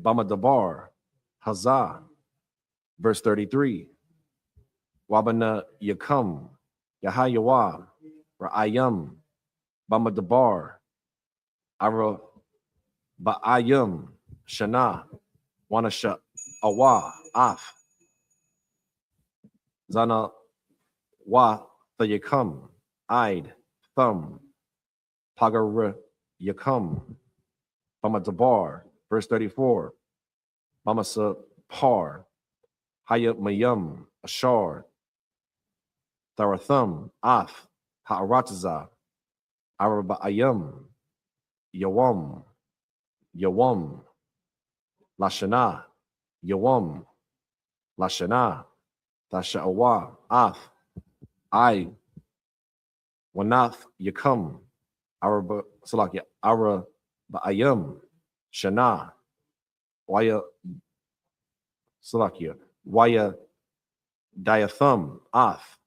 Bamadabar, Hazah. Verse 33. Wabana Yakum, Yahayawa, Ra'ayam, Bamadabar, Ara Ba'ayam, Shana, Wanasha Awa, Af, Zana Wa Thayakam, Ide, Thumb, Pagara Yakum, Bamadabar. Verse 34. Bamasa Par, Hayat Mayum, Ashar, Tharathum, Af, Ha'arataza, Araba'ayam, Yawam, Lashana, Yawam, Lashana, Thasha'awa, Af, I, Wanath, Yakum, Araba'ayam, Shana, Waya Salakia, Waya Diathum, Ath,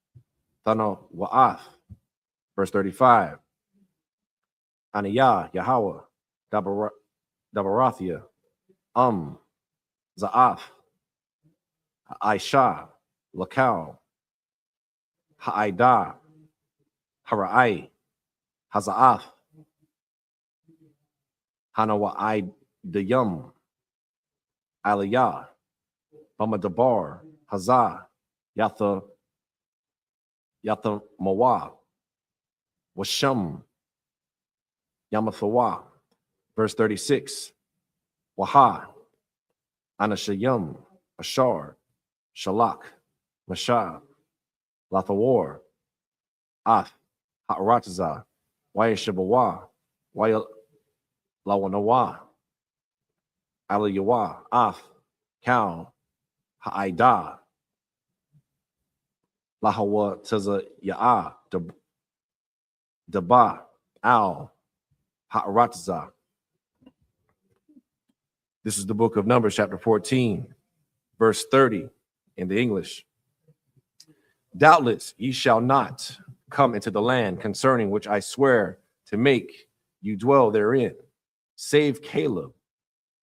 Thana Wa'ath. Verse 35. Aniyah, Yahweh, Dabarathia, Za'ath, Aisha, Lakau, Ha'ida, Hara'ai, Haza'ath, Hanawa'ai Dayum, Aliyah, Bamadabar, Hazah, Yatha Mawah, Washam, Yamathawa. Verse 36. Waha, Anashayum, Ashar, Shalak, Mashah, Lathawar, Ath, Ha'arataza, Wayashabawa, Lawanawa, Aliyawa, Ath, Cow, Ha'ida, Lahawa Taza Ya'a, Daba, Al, Ha'arataza. This is the book of Numbers, chapter 14, verse 30 in the English. Doubtless ye shall not come into the land concerning which I swear to make you dwell therein, save Caleb,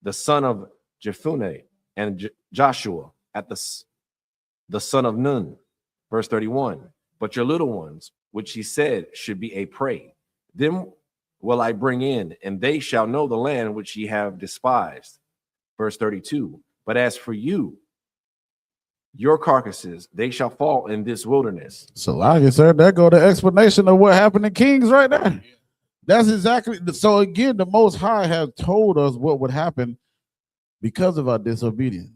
the son of Jephunneh, and Joshua at the son of Nun. Verse 31. But your little ones, which he said should be a prey, them will I bring in, and they shall know the land which ye have despised. Verse 32. But as for you, your carcasses, they shall fall in this wilderness. So like I said, there go the explanation of what happened in Kings right there. That's exactly. So again, the Most High have told us what would happen because of our disobedience.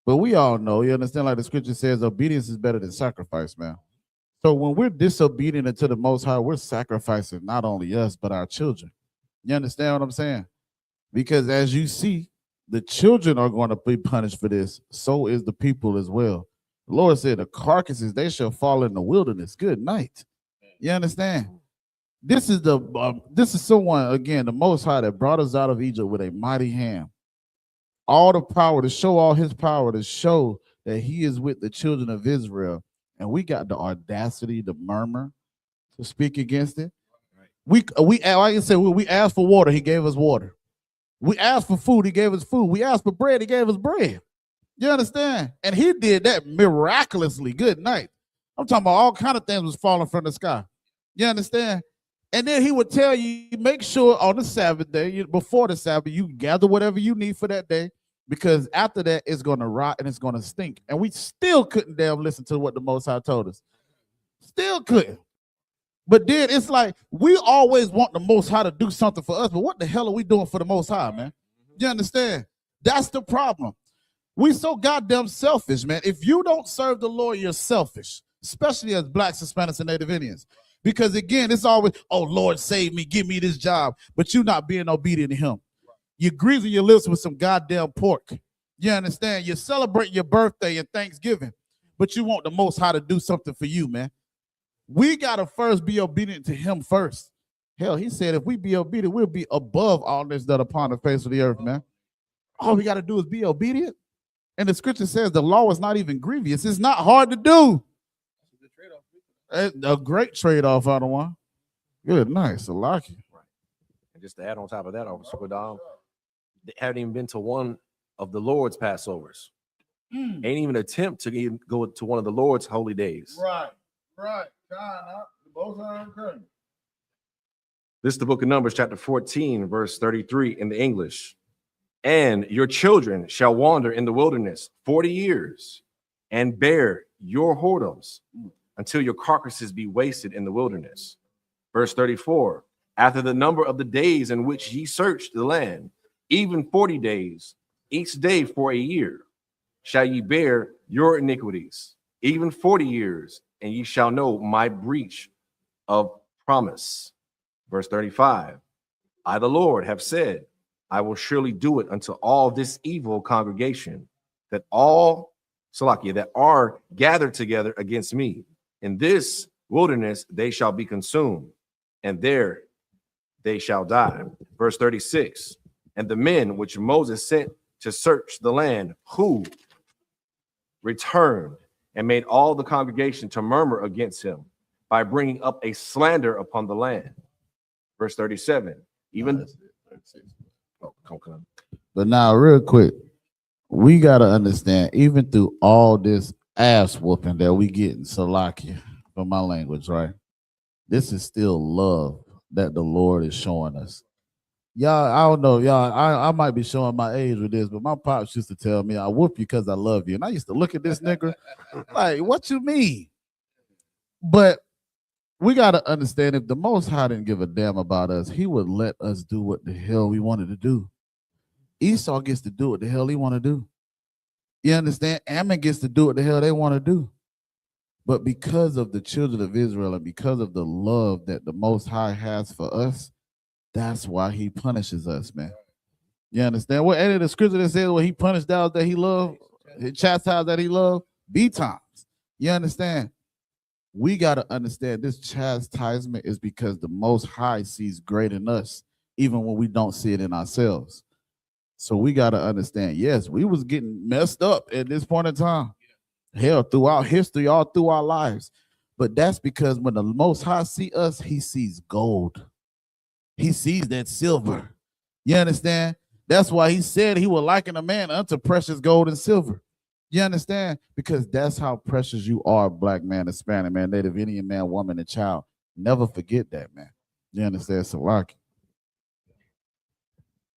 But we all know, you understand, like the scripture says, obedience is better than sacrifice, man. So when we're disobedient to the Most High, we're sacrificing not only us, but our children. You understand what I'm saying? Because as you see, the children are going to be punished for this. So is the people as well. The Lord said, the carcasses, they shall fall in the wilderness. Good night. You understand? This is someone, again, the Most High that brought us out of Egypt with a mighty hand. All the power to show all his power, to show that he is with the children of Israel. And we got the audacity to murmur, to speak against it. We like I said, we asked for water, he gave us water. We asked for food, he gave us food. We asked for bread, he gave us bread. You understand? And he did that miraculously. Good night. I'm talking about all kind of things was falling from the sky. You understand? And then he would tell you, make sure on the Sabbath day, before the Sabbath, you gather whatever you need for that day. Because after that, it's going to rot and it's going to stink. And we still couldn't damn listen to what the Most High told us. Still couldn't. But then it's like we always want the Most High to do something for us, but what the hell are we doing for the Most High, man? You understand? That's the problem. We so goddamn selfish, man. If you don't serve the Lord, you're selfish, especially as Blacks, Hispanics, and Native Indians. Because again, it's always, oh, Lord, save me, give me this job, but you're not being obedient to him. You're greasing your lips with some goddamn pork. You understand? You celebrate your birthday and Thanksgiving, but you want the Most High to do something for you, man. We got to first be obedient to him first. Hell, he said if we be obedient, we'll be above all this that upon the face of the earth, man. All we got to do is be obedient. And the scripture says the law is not even grievous. It's not hard to do. A great trade-off out of one. Good, nice. I like it. Right. And just to add on top of that, Officer Godal, they haven't even been to one of the Lord's Passovers. Ain't even attempt to even go to one of the Lord's holy days. Right. This is the book of Numbers, chapter 14, verse 33 in the English. And your children shall wander in the wilderness 40 years and bear your whoredoms until your carcasses be wasted in the wilderness. Verse 34, after the number of the days in which ye searched the land, even 40 days, each day for a year, shall ye bear your iniquities, even 40 years, and ye shall know my breach of promise. Verse 35, I, the Lord, have said, I will surely do it unto all this evil congregation that all, Salakia, that are gathered together against me. In this wilderness they shall be consumed, and there they shall die. Verse 36, and the men which Moses sent to search the land, who returned and made all the congregation to murmur against him by bringing up a slander upon the land. Verse 37, even... But now, real quick, we got to understand, even through all this ass whooping that we get in Salakia, for my language, right? This is still love that the Lord is showing us. Y'all, I don't know, y'all, I might be showing my age with this, but my pops used to tell me, I whoop you because I love you. And I used to look at this nigga like, what you mean? But we got to understand, if the Most High didn't give a damn about us, he would let us do what the hell we wanted to do. Esau gets to do what the hell he want to do. You understand? Ammon gets to do what the hell they want to do. But because of the children of Israel and because of the love that the Most High has for us, that's why he punishes us, man. You understand? What any of the scripture that says, well, he punished those that he loved, he chastised that he loved, be times. You understand? We got to understand this chastisement is because the Most High sees great in us, even when we don't see it in ourselves. So we got to understand, yes, we was getting messed up at this point in time. Hell, throughout history, all through our lives. But that's because when the Most High see us, he sees gold. He sees that silver. You understand? That's why he said he will liken a man unto precious gold and silver. You understand? Because that's how precious you are, Black man, Hispanic man, Native Indian man, woman, and child. Never forget that, man. You understand? Salaki.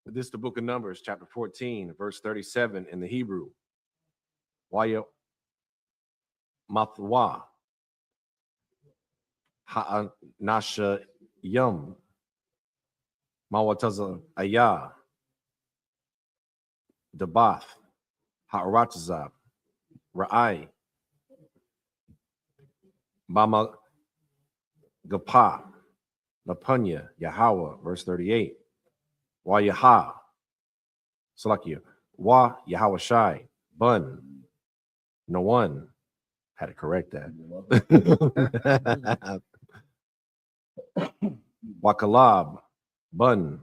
This is the book of Numbers, chapter 14, verse 37 in the Hebrew. YAHANNA Yum Mawataza Ayah Dabath Ha'aratazab Ra'ai Bama Gapa Lapunya Yahweh, verse 38. Wayaha Salakia Wa Yahweh Shai Bun. No one had to correct that. Wakalab Bun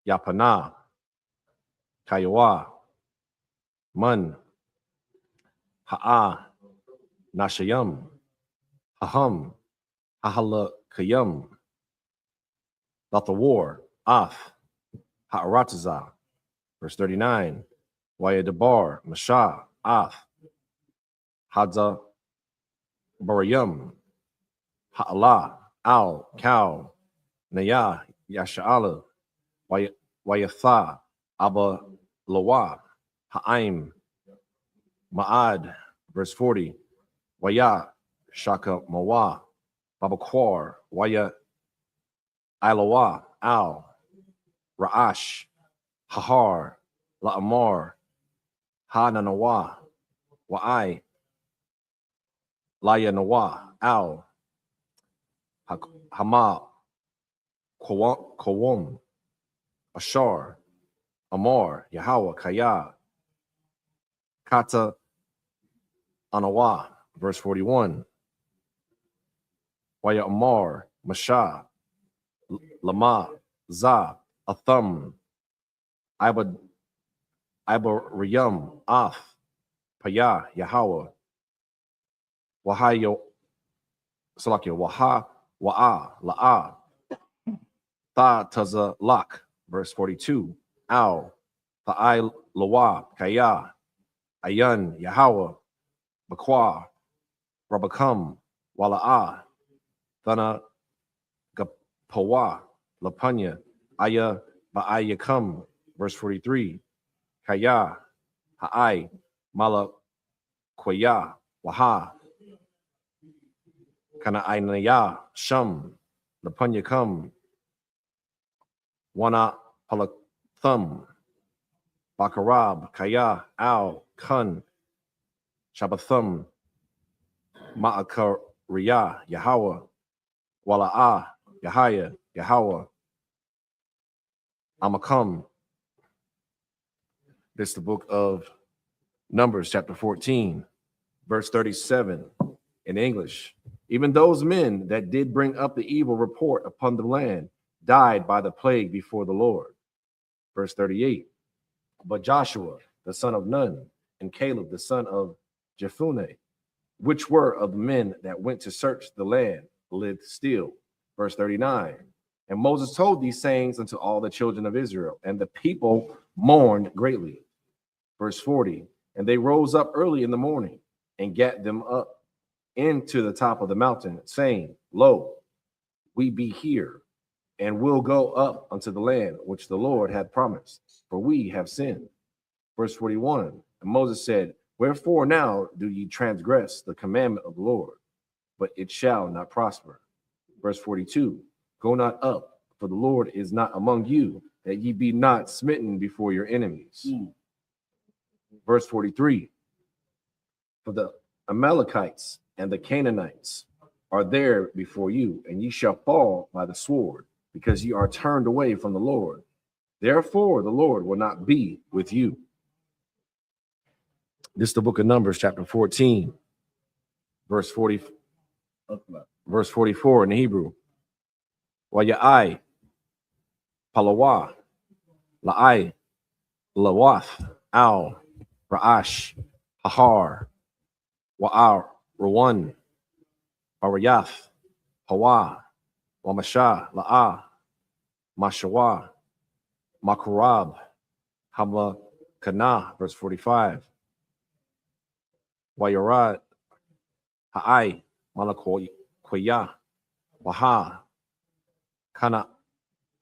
Yapana Kayawa Man Ha'a Nashayam Haham Hahala Kayam About the war, Af, Ha'arataza, verse 39, Wayadabar, Masha, Af, Hadza, Barayam, Ha'ala, Al, Cow, Naya, Yasha'ala, Wayatha, Abba, Lawa, Ha'aim, Ma'ad, verse 40, Waya, Shaka Mawa, Babakwar, Waya, Ilawa, Al, Ra'ash, Hahar, La'amar, Hananawa, Wa'ai, Laya Nawa, Al, Hama, Kawam, Ashar, Amar, Yahweh, Kaya, Kata, Anawa, verse 41, Waya Amar, Masha, Lama, Za, Atham, Ibariyam, Ath, Paya, Yahweh, Wahayo, Salakia, Waha, Wa'a, La'a, Tha Taza Lak, verse 42, Al, Tha'ai Lawa, Kaya, Ayan, Yahweh, Bakwa, Rabakam, Wala'a, Thana Gapawa, Lapanya, Aya, Ba'ayakam, verse 43, Kaya, Ha'ai, Mala Kwaya, Waha, Kana Ainaya, Sham, Lapanya Kam, Wana Palathum, Bakarab, Kaya, Al, Kun, Shabbathum, Ma'akariya, Yahweh, Wala'a, Yahaya, Yahweh, Amakam. This is the book of Numbers, chapter 14, verse 37 in English. Even those men that did bring up the evil report upon the land died by the plague before the Lord. Verse 38. But Joshua, the son of Nun, and Caleb, the son of Jephunneh, which were of the men that went to search the land, lived still. Verse 39. And Moses told these sayings unto all the children of Israel, and the people mourned greatly. Verse 40. And they rose up early in the morning and gat them up into the top of the mountain, saying, Lo, we be here, and will go up unto the land which the Lord hath promised, for we have sinned. Verse 41. And Moses said, Wherefore now do ye transgress the commandment of the Lord? But it shall not prosper. Verse 42. Go not up, for the Lord is not among you, that ye be not smitten before your enemies. Verse 43. For the Amalekites and the Canaanites are there before you, and ye shall fall by the sword, because ye are turned away from the Lord. Therefore the Lord will not be with you. This is the book of Numbers, chapter 14, verse 44 in the Hebrew. Wayai, Palawa, La'ai, Lawath, Al, Ra'ash, Hahar, Wa'ar, Rawan, Arayath, Hawa, Wamasha, La'a, Mashawa, Makarab, Hamakana, verse 45. Wayarad, Ha'ai, Malakoya, Waha, Kana,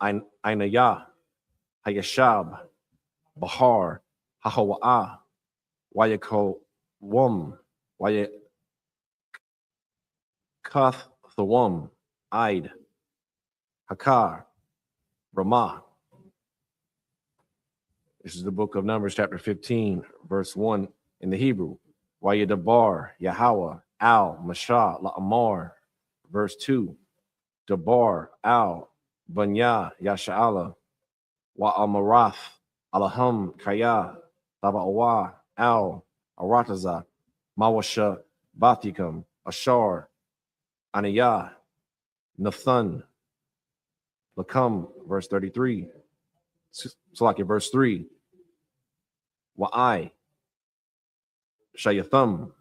Ainaya, Hayashab, Bahar, Hahawa'a, Wayako, Wum, Wayakath, the Wum, Id, Hakar, Ramah. This is the book of Numbers, chapter 15, verse 1 in the Hebrew. Wayadabar, Yahweh, Al, Mashah, La'amar, verse 2. Dabar, Al, Banya, Yasha'ala, Wa'amarath, Alaham, Kaya, Taba'awa, Al, Arataza, Mawasha, Bathikam, Ashar, Aniyah, Nathan, Lakam, verse 33. Salaki, verse 3. Wa'ai, Shayatham,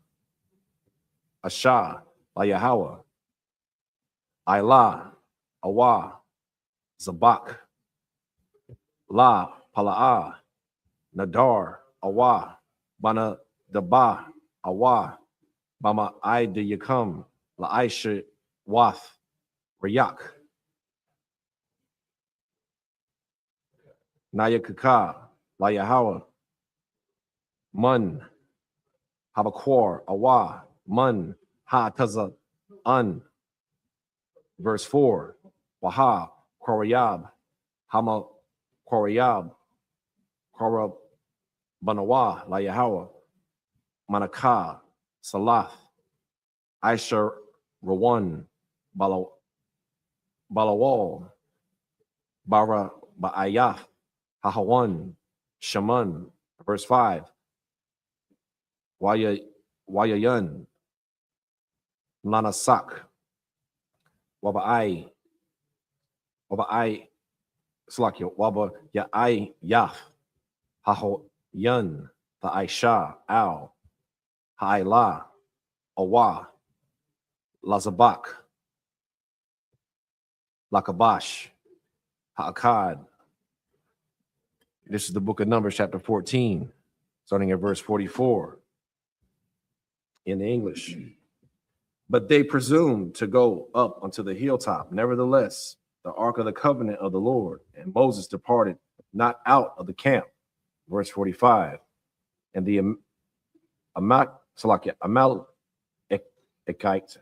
Asha, Layahawa, Ayla, Awa, Zabak, La, Pala'a, Nadar, Awa, Bana, Daba, Awa, Bama, I de Yakam, La Aisha, Wath, Rayak, Nayakaka, La Yahawa, Mun, Habakwar, Awa, Mun, Ha Taza, Un. Verse 4, Waha, Korayab, Hama Korayab, Korab Banawa, La Yahweh, Manakah, Salath, Aisha Rawan, Balawal, Bara Ba'ayaf, Hahawan, Shaman. Verse 5, Wayayan, Lanasak, Waba'ai, Slakia, Waba Ya'ai Yaf, Hahoyan, the Aisha, Al, Ha'ila, Awa, Lazabak, Lakabash, Ha'akad. This is the book of Numbers, chapter 14, starting at verse 44 in the English. But they presumed to go up unto the hilltop. Nevertheless, the ark of the covenant of the Lord, and Moses departed not out of the camp. Verse 45. And the Amalekites,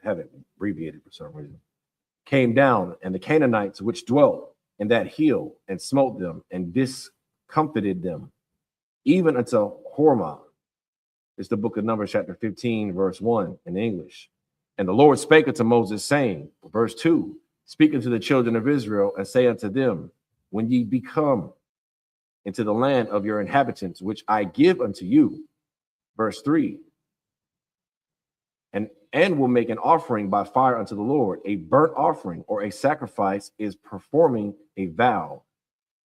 have it abbreviated for some reason, came down, and the Canaanites which dwelt in that hill, and smote them, and discomfited them, even unto Hormah. It's the book of Numbers, chapter 15, verse 1 in English. And the Lord spake unto Moses, saying, verse 2, speak unto the children of Israel, and say unto them, when ye be come into the land of your inhabitants, which I give unto you, verse 3, and will make an offering by fire unto the Lord. A burnt offering or a sacrifice is performing a vow,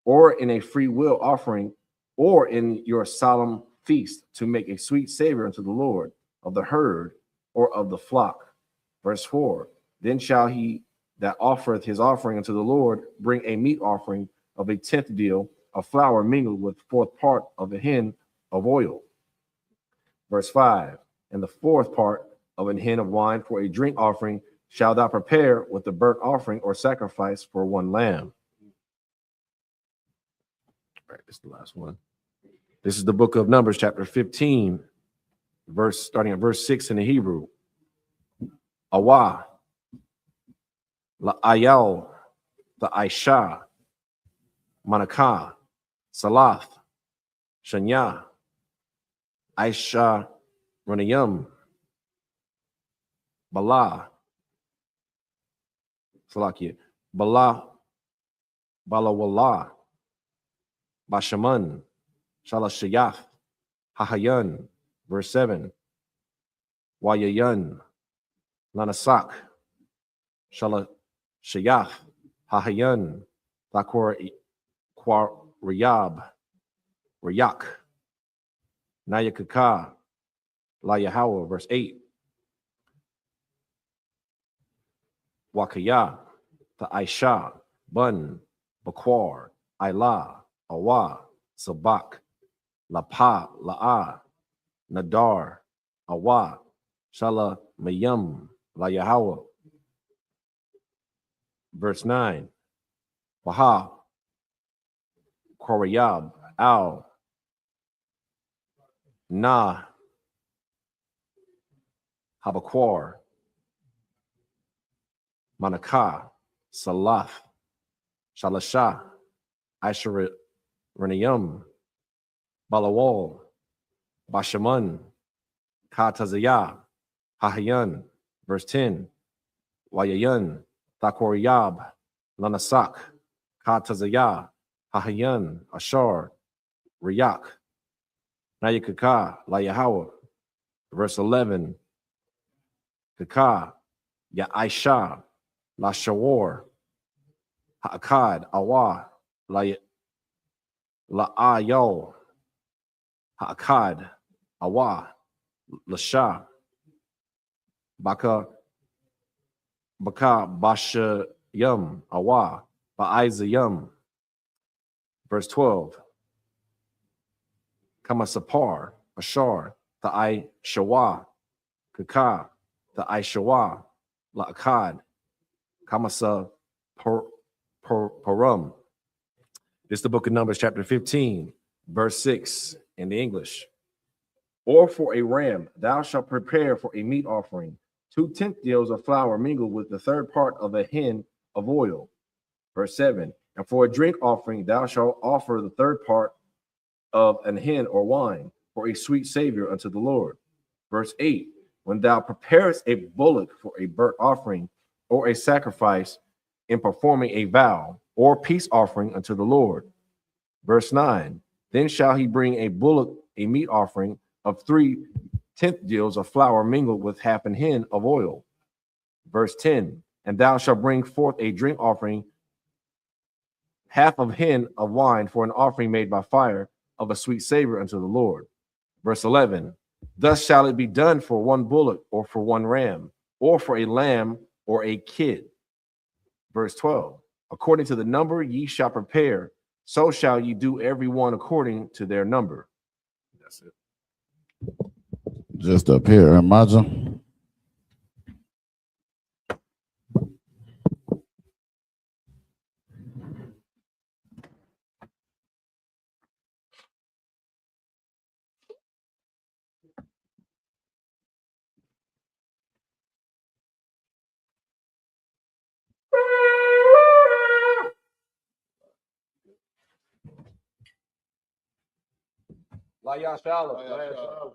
or in a free will offering, or in your solemn feast, to make a sweet savor unto the Lord of the herd or of the flock. Verse 4, then shall he that offereth his offering unto the Lord bring a meat offering of a 10th deal of flour mingled with 4th part of a hin of oil. Verse 5, and the 4th part of an hin of wine for a drink offering shall thou prepare with the burnt offering or sacrifice for one lamb. All right, this is the last one. This is the book of Numbers, chapter 15, starting at verse 6 in the Hebrew. Awa, La'ayal, the Aisha, Manakah, Salath, Shanya, Aisha, Ranayam, Bala, Salakia, Bala, Balawallah, Bashaman, Shalashayaf, Hahayan, verse 7, Wayayan, Lanasak, Shalashayaf, Hahayan, Lakor Riyab, Rayak, Nayakaka, La Yahweh, verse 8, Wakaya, the Aisha, Bun, Bakwar, Ayla, Awa, Sabak, Lapa, La'a, Nadar, Awa, Shala Mayam, La Yahweh. Verse 9, Waha, Korayab, Al, Na, Habakwar, Manakah, Salath, Shalasha, Aisha Renayam, Balawal, Bashaman, Katazayah, Hahayan, verse 10, Wayayan, Thakoriyab, Lanasak, Katazayah, Hahayan, Ashar, Riyak, Nayakaka, La Yahweh, verse 11, Kaka, Ya'aisha, La Shawar, Ha'akad, Awa, La'ayal, Ha'akad, Awa, Lasha, Baka Bashayam, Awa, Ba'izayam. Verse 12, Kamasapar, Ashar, Ta'ai Shawa, Kaka, Ta'ai Shawa, La'akad, Kamasa Parum. This is the book of Numbers, chapter 15, verse 6 in the English. or for a ram, thou shalt prepare for a meat offering 2/10 deals of flour mingled with the third part of a hin of oil. Verse 7. And for a drink offering, thou shalt offer the third part of an hin or wine for a sweet savior unto the Lord. Verse 8. When thou preparest a bullock for a burnt offering or a sacrifice in performing a vow or peace offering unto the Lord. Verse 9. Then shall he bring a bullock, a meat offering of 3/10 deals of flour mingled with half an hin of oil. Verse 10. And thou shalt bring forth a drink offering, half of hin of wine for an offering made by fire of a sweet savor unto the Lord. Verse 11. Thus shall it be done for one bullock or for one ram or for a lamb or a kid. Verse 12. According to the number ye shall prepare, so shall ye do every one according to their number. That's it. Just up here, imagine. YAHANNA.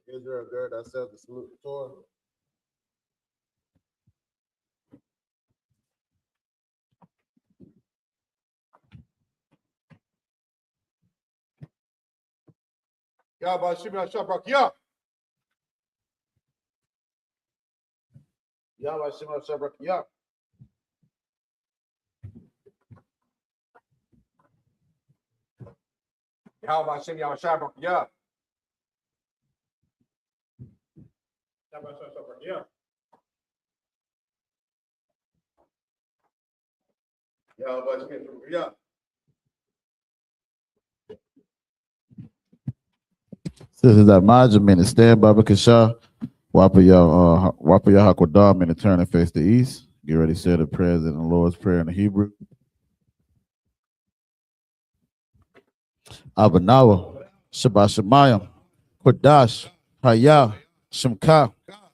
Israel, gird thyself to salute the Torah. YAHANNA SHABRAK YAHANNA SHABRAK This is that Majah to stand by Bakasha. Wapa Hakwadam and turn and face the east. Get ready to say the prayers in the Lord's Prayer in the Hebrew. Abanawa, Shabbat Shemayim, Kodash, Hayah, Shemka,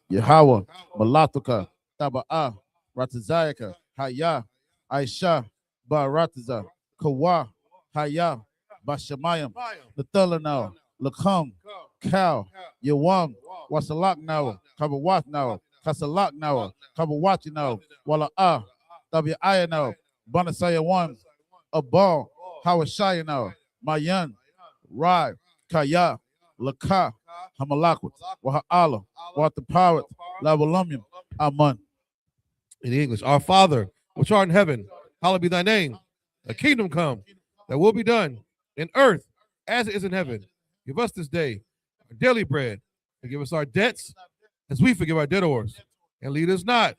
Yahweh, Malatuka, Taba'ah, Ratazayaka, Hayah, Aisha, Barataza, Kawa, Hayah, Bashamayim, Nathalanao, Lakam, Cow, Yawam, Wasalak now, Kabawat now, Kasalak now, Kabawati now, Wala'ah, Tabi'aya now, Banasaya 1, Abal, Hawashaya now, Mayan, Rai, Kaya, Laka, Hamalakwat, Waha'ala, Watapawat, Lavalumium, Aman. In English, our Father, which art in heaven, hallowed be thy name. Thy kingdom come, thy will be done in earth as it is in heaven. Give us this day our daily bread, and give us our debts as we forgive our debtors. And lead us not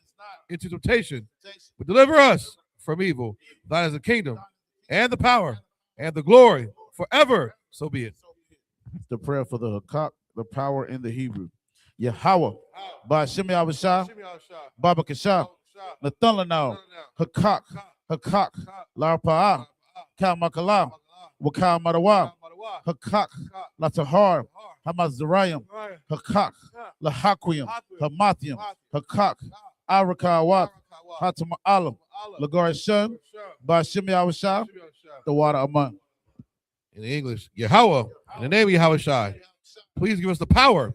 into temptation, but deliver us from evil. Thine is the kingdom, and the power, and the glory, forever. So be it. The prayer for the power in the Hebrew. Yahweh, Ba'Shem Yahweh, Baba Kasha, Nathalanao, Hakak, Larpa'ah, Kalmakala, Wakal Madawa, Hakak, Latahar, Hamazarayim, Hakak, Lahaquium, Hamathium, Hakak, Arakawat, Hatama'alam, Lagorishan, Ba'Shem Yahweh, the water among. In English, Yahweh, in the name of Yahweh Shai, please give us the power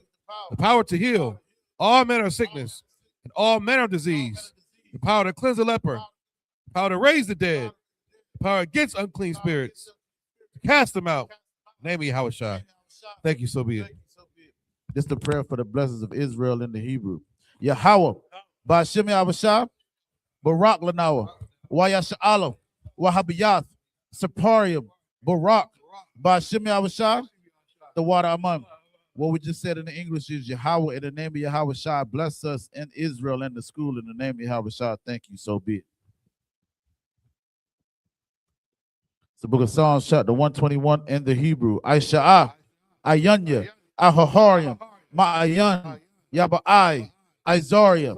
to heal all manner of sickness and all manner of disease, the power to cleanse the leper, the power to raise the dead, the power against unclean spirits, to cast them out. In the name of Yahweh Shai. Thank you, so be it. This is the prayer for the blessings of Israel in the Hebrew. Yahweh, Ba'Shem Yahweh Shai, Barak Lanawa, Wayasha'alam, Wahabiyath, Saparium, Barak, Ba'Shem Yahweh Shai, the water among. What we just said in the English is Yahweh, in the name of Yahweh Shai, bless us in Israel and the school in the name of Yahweh Shai. Thank you, so be it. It's the book of Psalms, chapter 121 in the Hebrew. I.S.H.A.P.K, Ayanya, Ahaharium, Ma'ayan, Yaba'ai, Isaiah,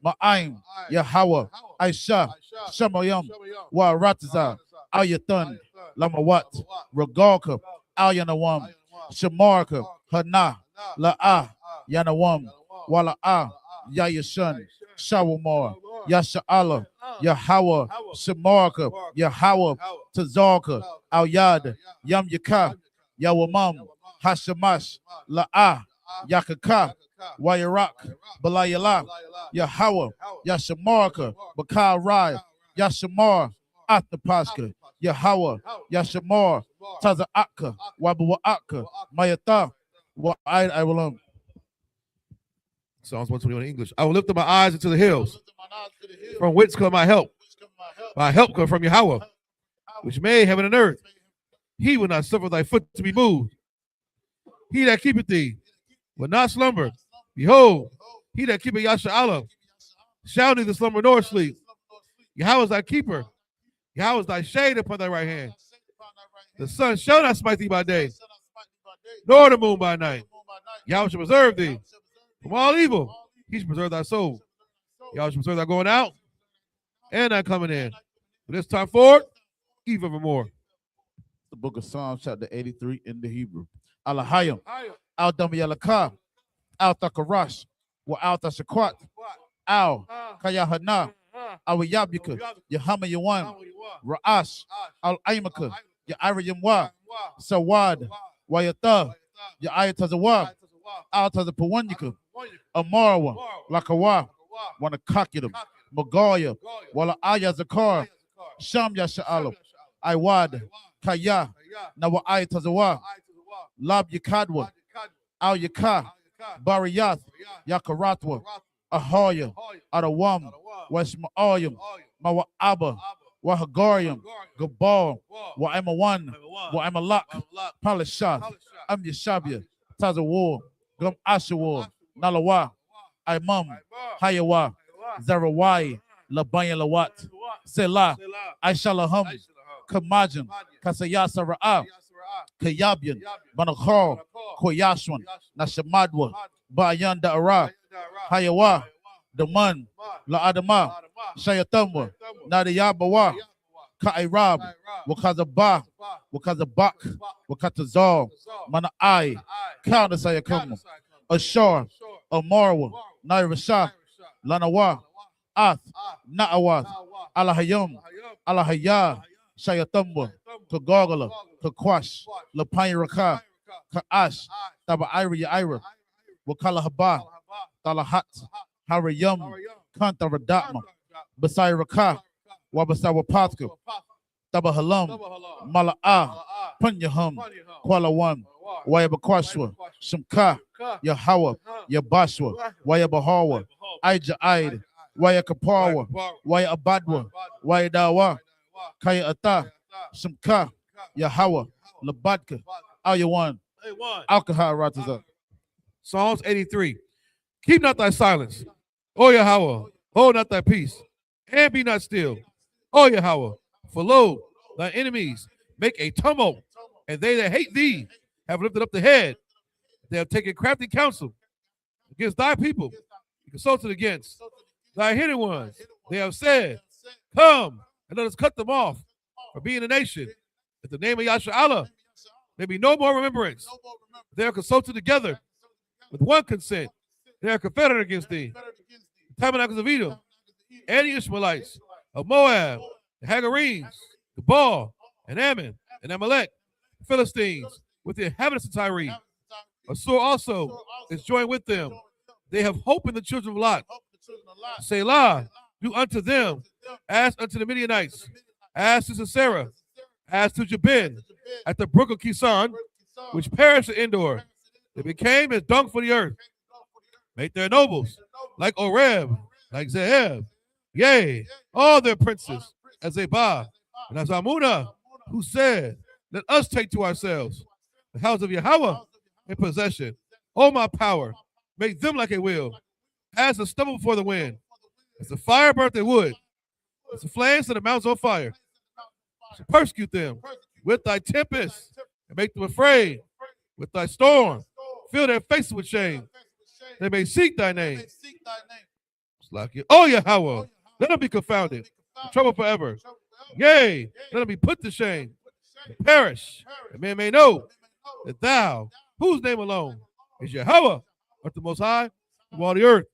Ma'aim, Yahweh, Aisha, Shemayam, Wa Ratiza, Ayathan, Lamawat, Regalka, Alyanawam, Shamarka, Hana, La'ah, Yanawam, Wala'ah, Yayashan, Shawamar, Yasha'ala, Yahweh, Shamarka, Yahweh, Tazarka, Al Yad, Yam Yaka, Yawamam, Hashamash, La'ah, Yakaka, Wayarak, Balayala, Yahweh, Yashamarka, Bakal Rai, Yashamar, Athapaska, Yahweh, Yashamar, Taza'aka, Wabu'aka, Mayata, I will Psalms 121 in English. I will lift up my eyes into the hills. From whence come my help? My help comes from Yahweh, which made heaven and earth. He will not suffer thy foot to be moved. He that keepeth thee will not slumber. Behold, he that keepeth Yasha'Allah shall neither slumber nor sleep. Yahweh is thy keeper. Yahweh is thy shade upon thy right hand. The sun shall not smite thee by day, nor the moon by night. Yahweh shall preserve thee from all evil. He shall preserve thy soul. Yahweh shall preserve thy going out and thy coming in. From this time forward, even evermore. The book of Psalms, chapter 83 in the Hebrew. Alahayim, Al Damayalaka, Al Takarash, Wa Al Tashakwat, Al Kayahana, Al Yabika, Yahama Yawan, Ra'ash, Al Aimaka, Ya'ira Yamwa, Sawad, Wayata, Ya'ayatazawa, Al Tazapawanyika, Amarwa, Lakawa, Wanakakitum, Magaya, Wala Ayazakar, Sham Yasha'alam, Iwad, Kaya, Nawa Ayatazawa, Lab Yakadwa, Al Yaka, Bariyath, Yakaratwa, Ahoya, Adawam, Westmaayam, Mawa Abba, Wahagarium, Gabal, Wa'emawan, Wa'emalak, Palashah, Am Yashabia, Tazawar, Gum Ashawar, Nalawa, Imam, Hayawa, Zarawai, Labaya Lawat, Selah, Aishalaham, Kamajin, Kasayasa Ra'a, Kayabian, Banakar, Koyashwan, Nashamadwa, Bayan Da'ara, Hayawa, Daman, La Adama, Shayatamwa, Nadiyabawa, Ka'irab, Wakazaba, Wakazabak, Wakatazal, Mana'ai, Kaunasayakam, Ashar, Amarwa, Nairashah, Lanawa, Ath, Na'awath, Alahayam, Alahaya, Shayatamwa, Kagogala, Kakwash, Lapayiraka, Ka'ash, Tabairi Ira, Wakalahaba, Talahat, Harayam, Kantaradatma, Basiraka, Wabasawapatka, Tabahalam, Mala'a, Punyaham, Kualawan, Wayabakwashwa, Shamka, Yahawah, Yabashwa, Wayabahawa, Aija Aid, Wayakapawa, Wayabadwa, Wayadawa, Kaya Ata, Shamka, Yahawah, Labadka, Ayawan, Alcohol Rataza. Psalms 83. Keep not thy silence, O Yahweh, hold not thy peace, and be not still, O Yahweh, for lo, thy enemies make a tumult, and they that hate thee have lifted up the head. They have taken crafty counsel against thy people, consulted against thy hidden ones. They have said, come, and let us cut them off for being a nation. That the name of Yasha'Allah there be no more remembrance. They are consulted together with one consent. They are confederate against thee. The tabernacles of Edom, and the Ishmaelites, of Moab, the Hagarenes, the Baal, and Ammon, and Amalek, the Philistines, with the inhabitants of Tyre. Assur also is joined with them. They have hope in the children of Lot. Selah, do unto them as unto the Midianites, as to Sisera, as to Jabin, at the brook of Kison, which perished at Endor. They became as dung for the earth. Make their nobles like Oreb, like Zeheb, yea, all their princes as Zebah, and as Amunah, who said, let us take to ourselves the house of Yahweh in possession. O my power, make them like a wheel, as the stubble before the wind, as the fire burnt their wood, as the flames of the mountains on fire. So persecute them with thy tempest, and make them afraid with thy storm. Fill their faces with shame. They may seek thy name. Oh, Yahweh, let them be confounded, trouble forever. Yea, let them be put to shame, perish, that man may know that thou, whose name alone is Yahweh, art the Most High of all the earth.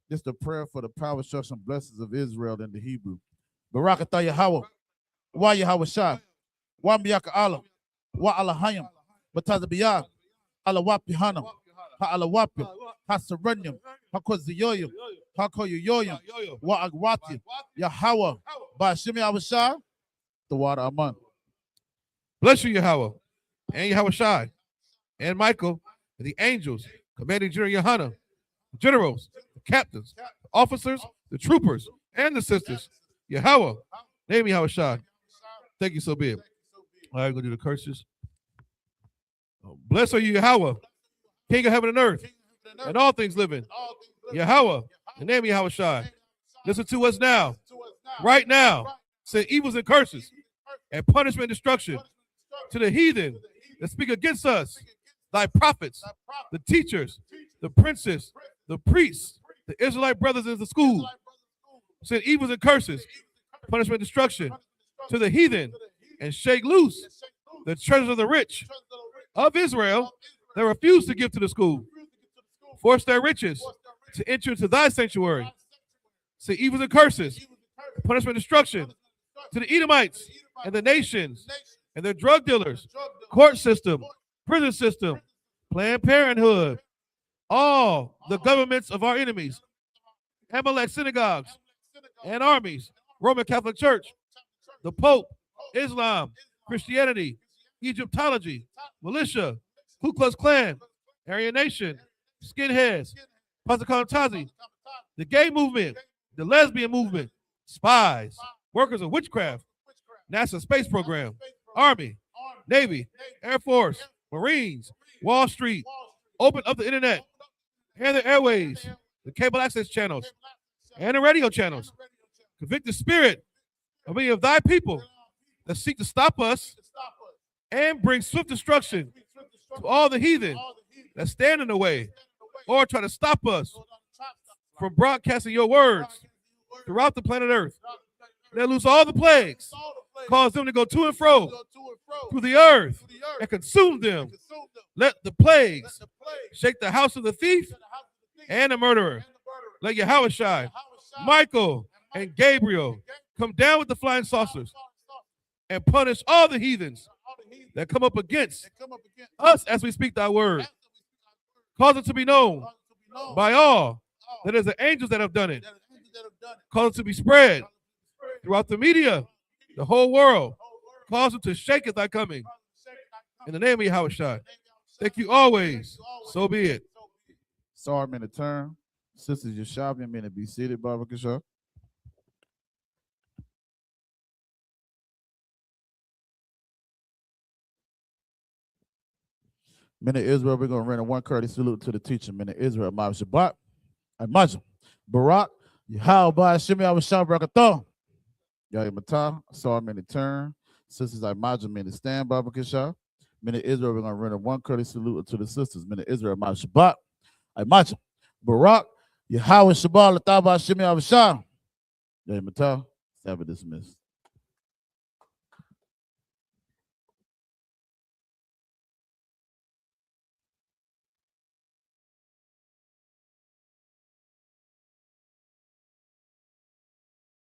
This is the prayer for the power, instruction, blessings of Israel in the Hebrew. Barakatah Yahweh, Wa Yahweh Shai, Wa Miyaka Allah, Wa Alahayim, Batazabiyah, Alawap YAHANNA, Ha Alawapim, Ha Serenium, Ha Koziyoyim, Ha Koyoyoyim, Wa Agwatim, Yahweh, Bashimi Awashai, the water Aman. Bless you, Yahweh, and Yahweh Shai, and Michael, and the angels, commanding General YAHANNA, the generals, the captains, the officers, the troopers, and the sisters. Yahweh, name Yahweh Shai. Thank you, so be it. All right, we're going to do the curses. Blessed are you, Yahweh, King of heaven and earth, and all things living. Yahweh, the name of Yahweh Shai. Listen to us now, right now. Send evils and curses, and punishment and destruction to the heathen that speak against us, thy prophets, the teachers, the princes, the priests, the Israelite brothers in the school. Send evils and curses, punishment and destruction to the heathen, and shake loose the treasures of the rich of Israel that refuse to give to the school. Force their riches to enter into thy sanctuary. Say evils and curses, punishment and destruction to the Edomites and the nations and their drug dealers, court system, prison system, Planned Parenthood, all the governments of our enemies, Amalek synagogues and armies, Roman Catholic Church, the Pope, Islam, Christianity, Egyptology, militia, Ku Klux Klan, Aryan Nation, skinheads, Passacontazi, the gay movement, the lesbian movement, spies, workers of witchcraft, NASA space program, Army, Navy, Air Force, Marines, Wall Street, open up the internet and the airways, the cable access channels, and the radio channels. Convict the spirit of any of thy people that seek to stop us and bring swift destruction to all the heathen that stand in the way or try to stop us from broadcasting your words throughout the planet Earth. Let loose all the plagues, cause them to go to and fro through the earth and consume them. Let the plagues shake the house of the thief and the murderer. Let Yahweh Shai, Michael, and Gabriel come down with the flying saucers and punish all the heathens that come up against us as we speak thy word. Cause it to be known by all that is the angels that have done it. Cause it to be spread throughout the media, the whole world. Cause it to shake at thy coming. In the name of Yahweh Shai. Thank you always. So be it. Sorry, I'm in a turn. Sisters, you're shopping. I'm going to be seated, Baba Kasha. Men of Israel, we're going to render one courteous salute to the teacher. Men of Israel, Ma'am Shabbat, Imagine, Barak, Yahweh, Shemi, Awashah, Barakathon. Yahweh Matah, sorry, I'm in the turn. Sisters, I imagine, men to stand, Baba Kasha. Men of Israel, we're going to render one courteous salute to the sisters. Men of Israel, Ma'am Shabbat, Imagine, Barak, Yahweh, Shabbat, Lataba, Shemi, Awashah. Yahweh Matah, Sabbath dismissed.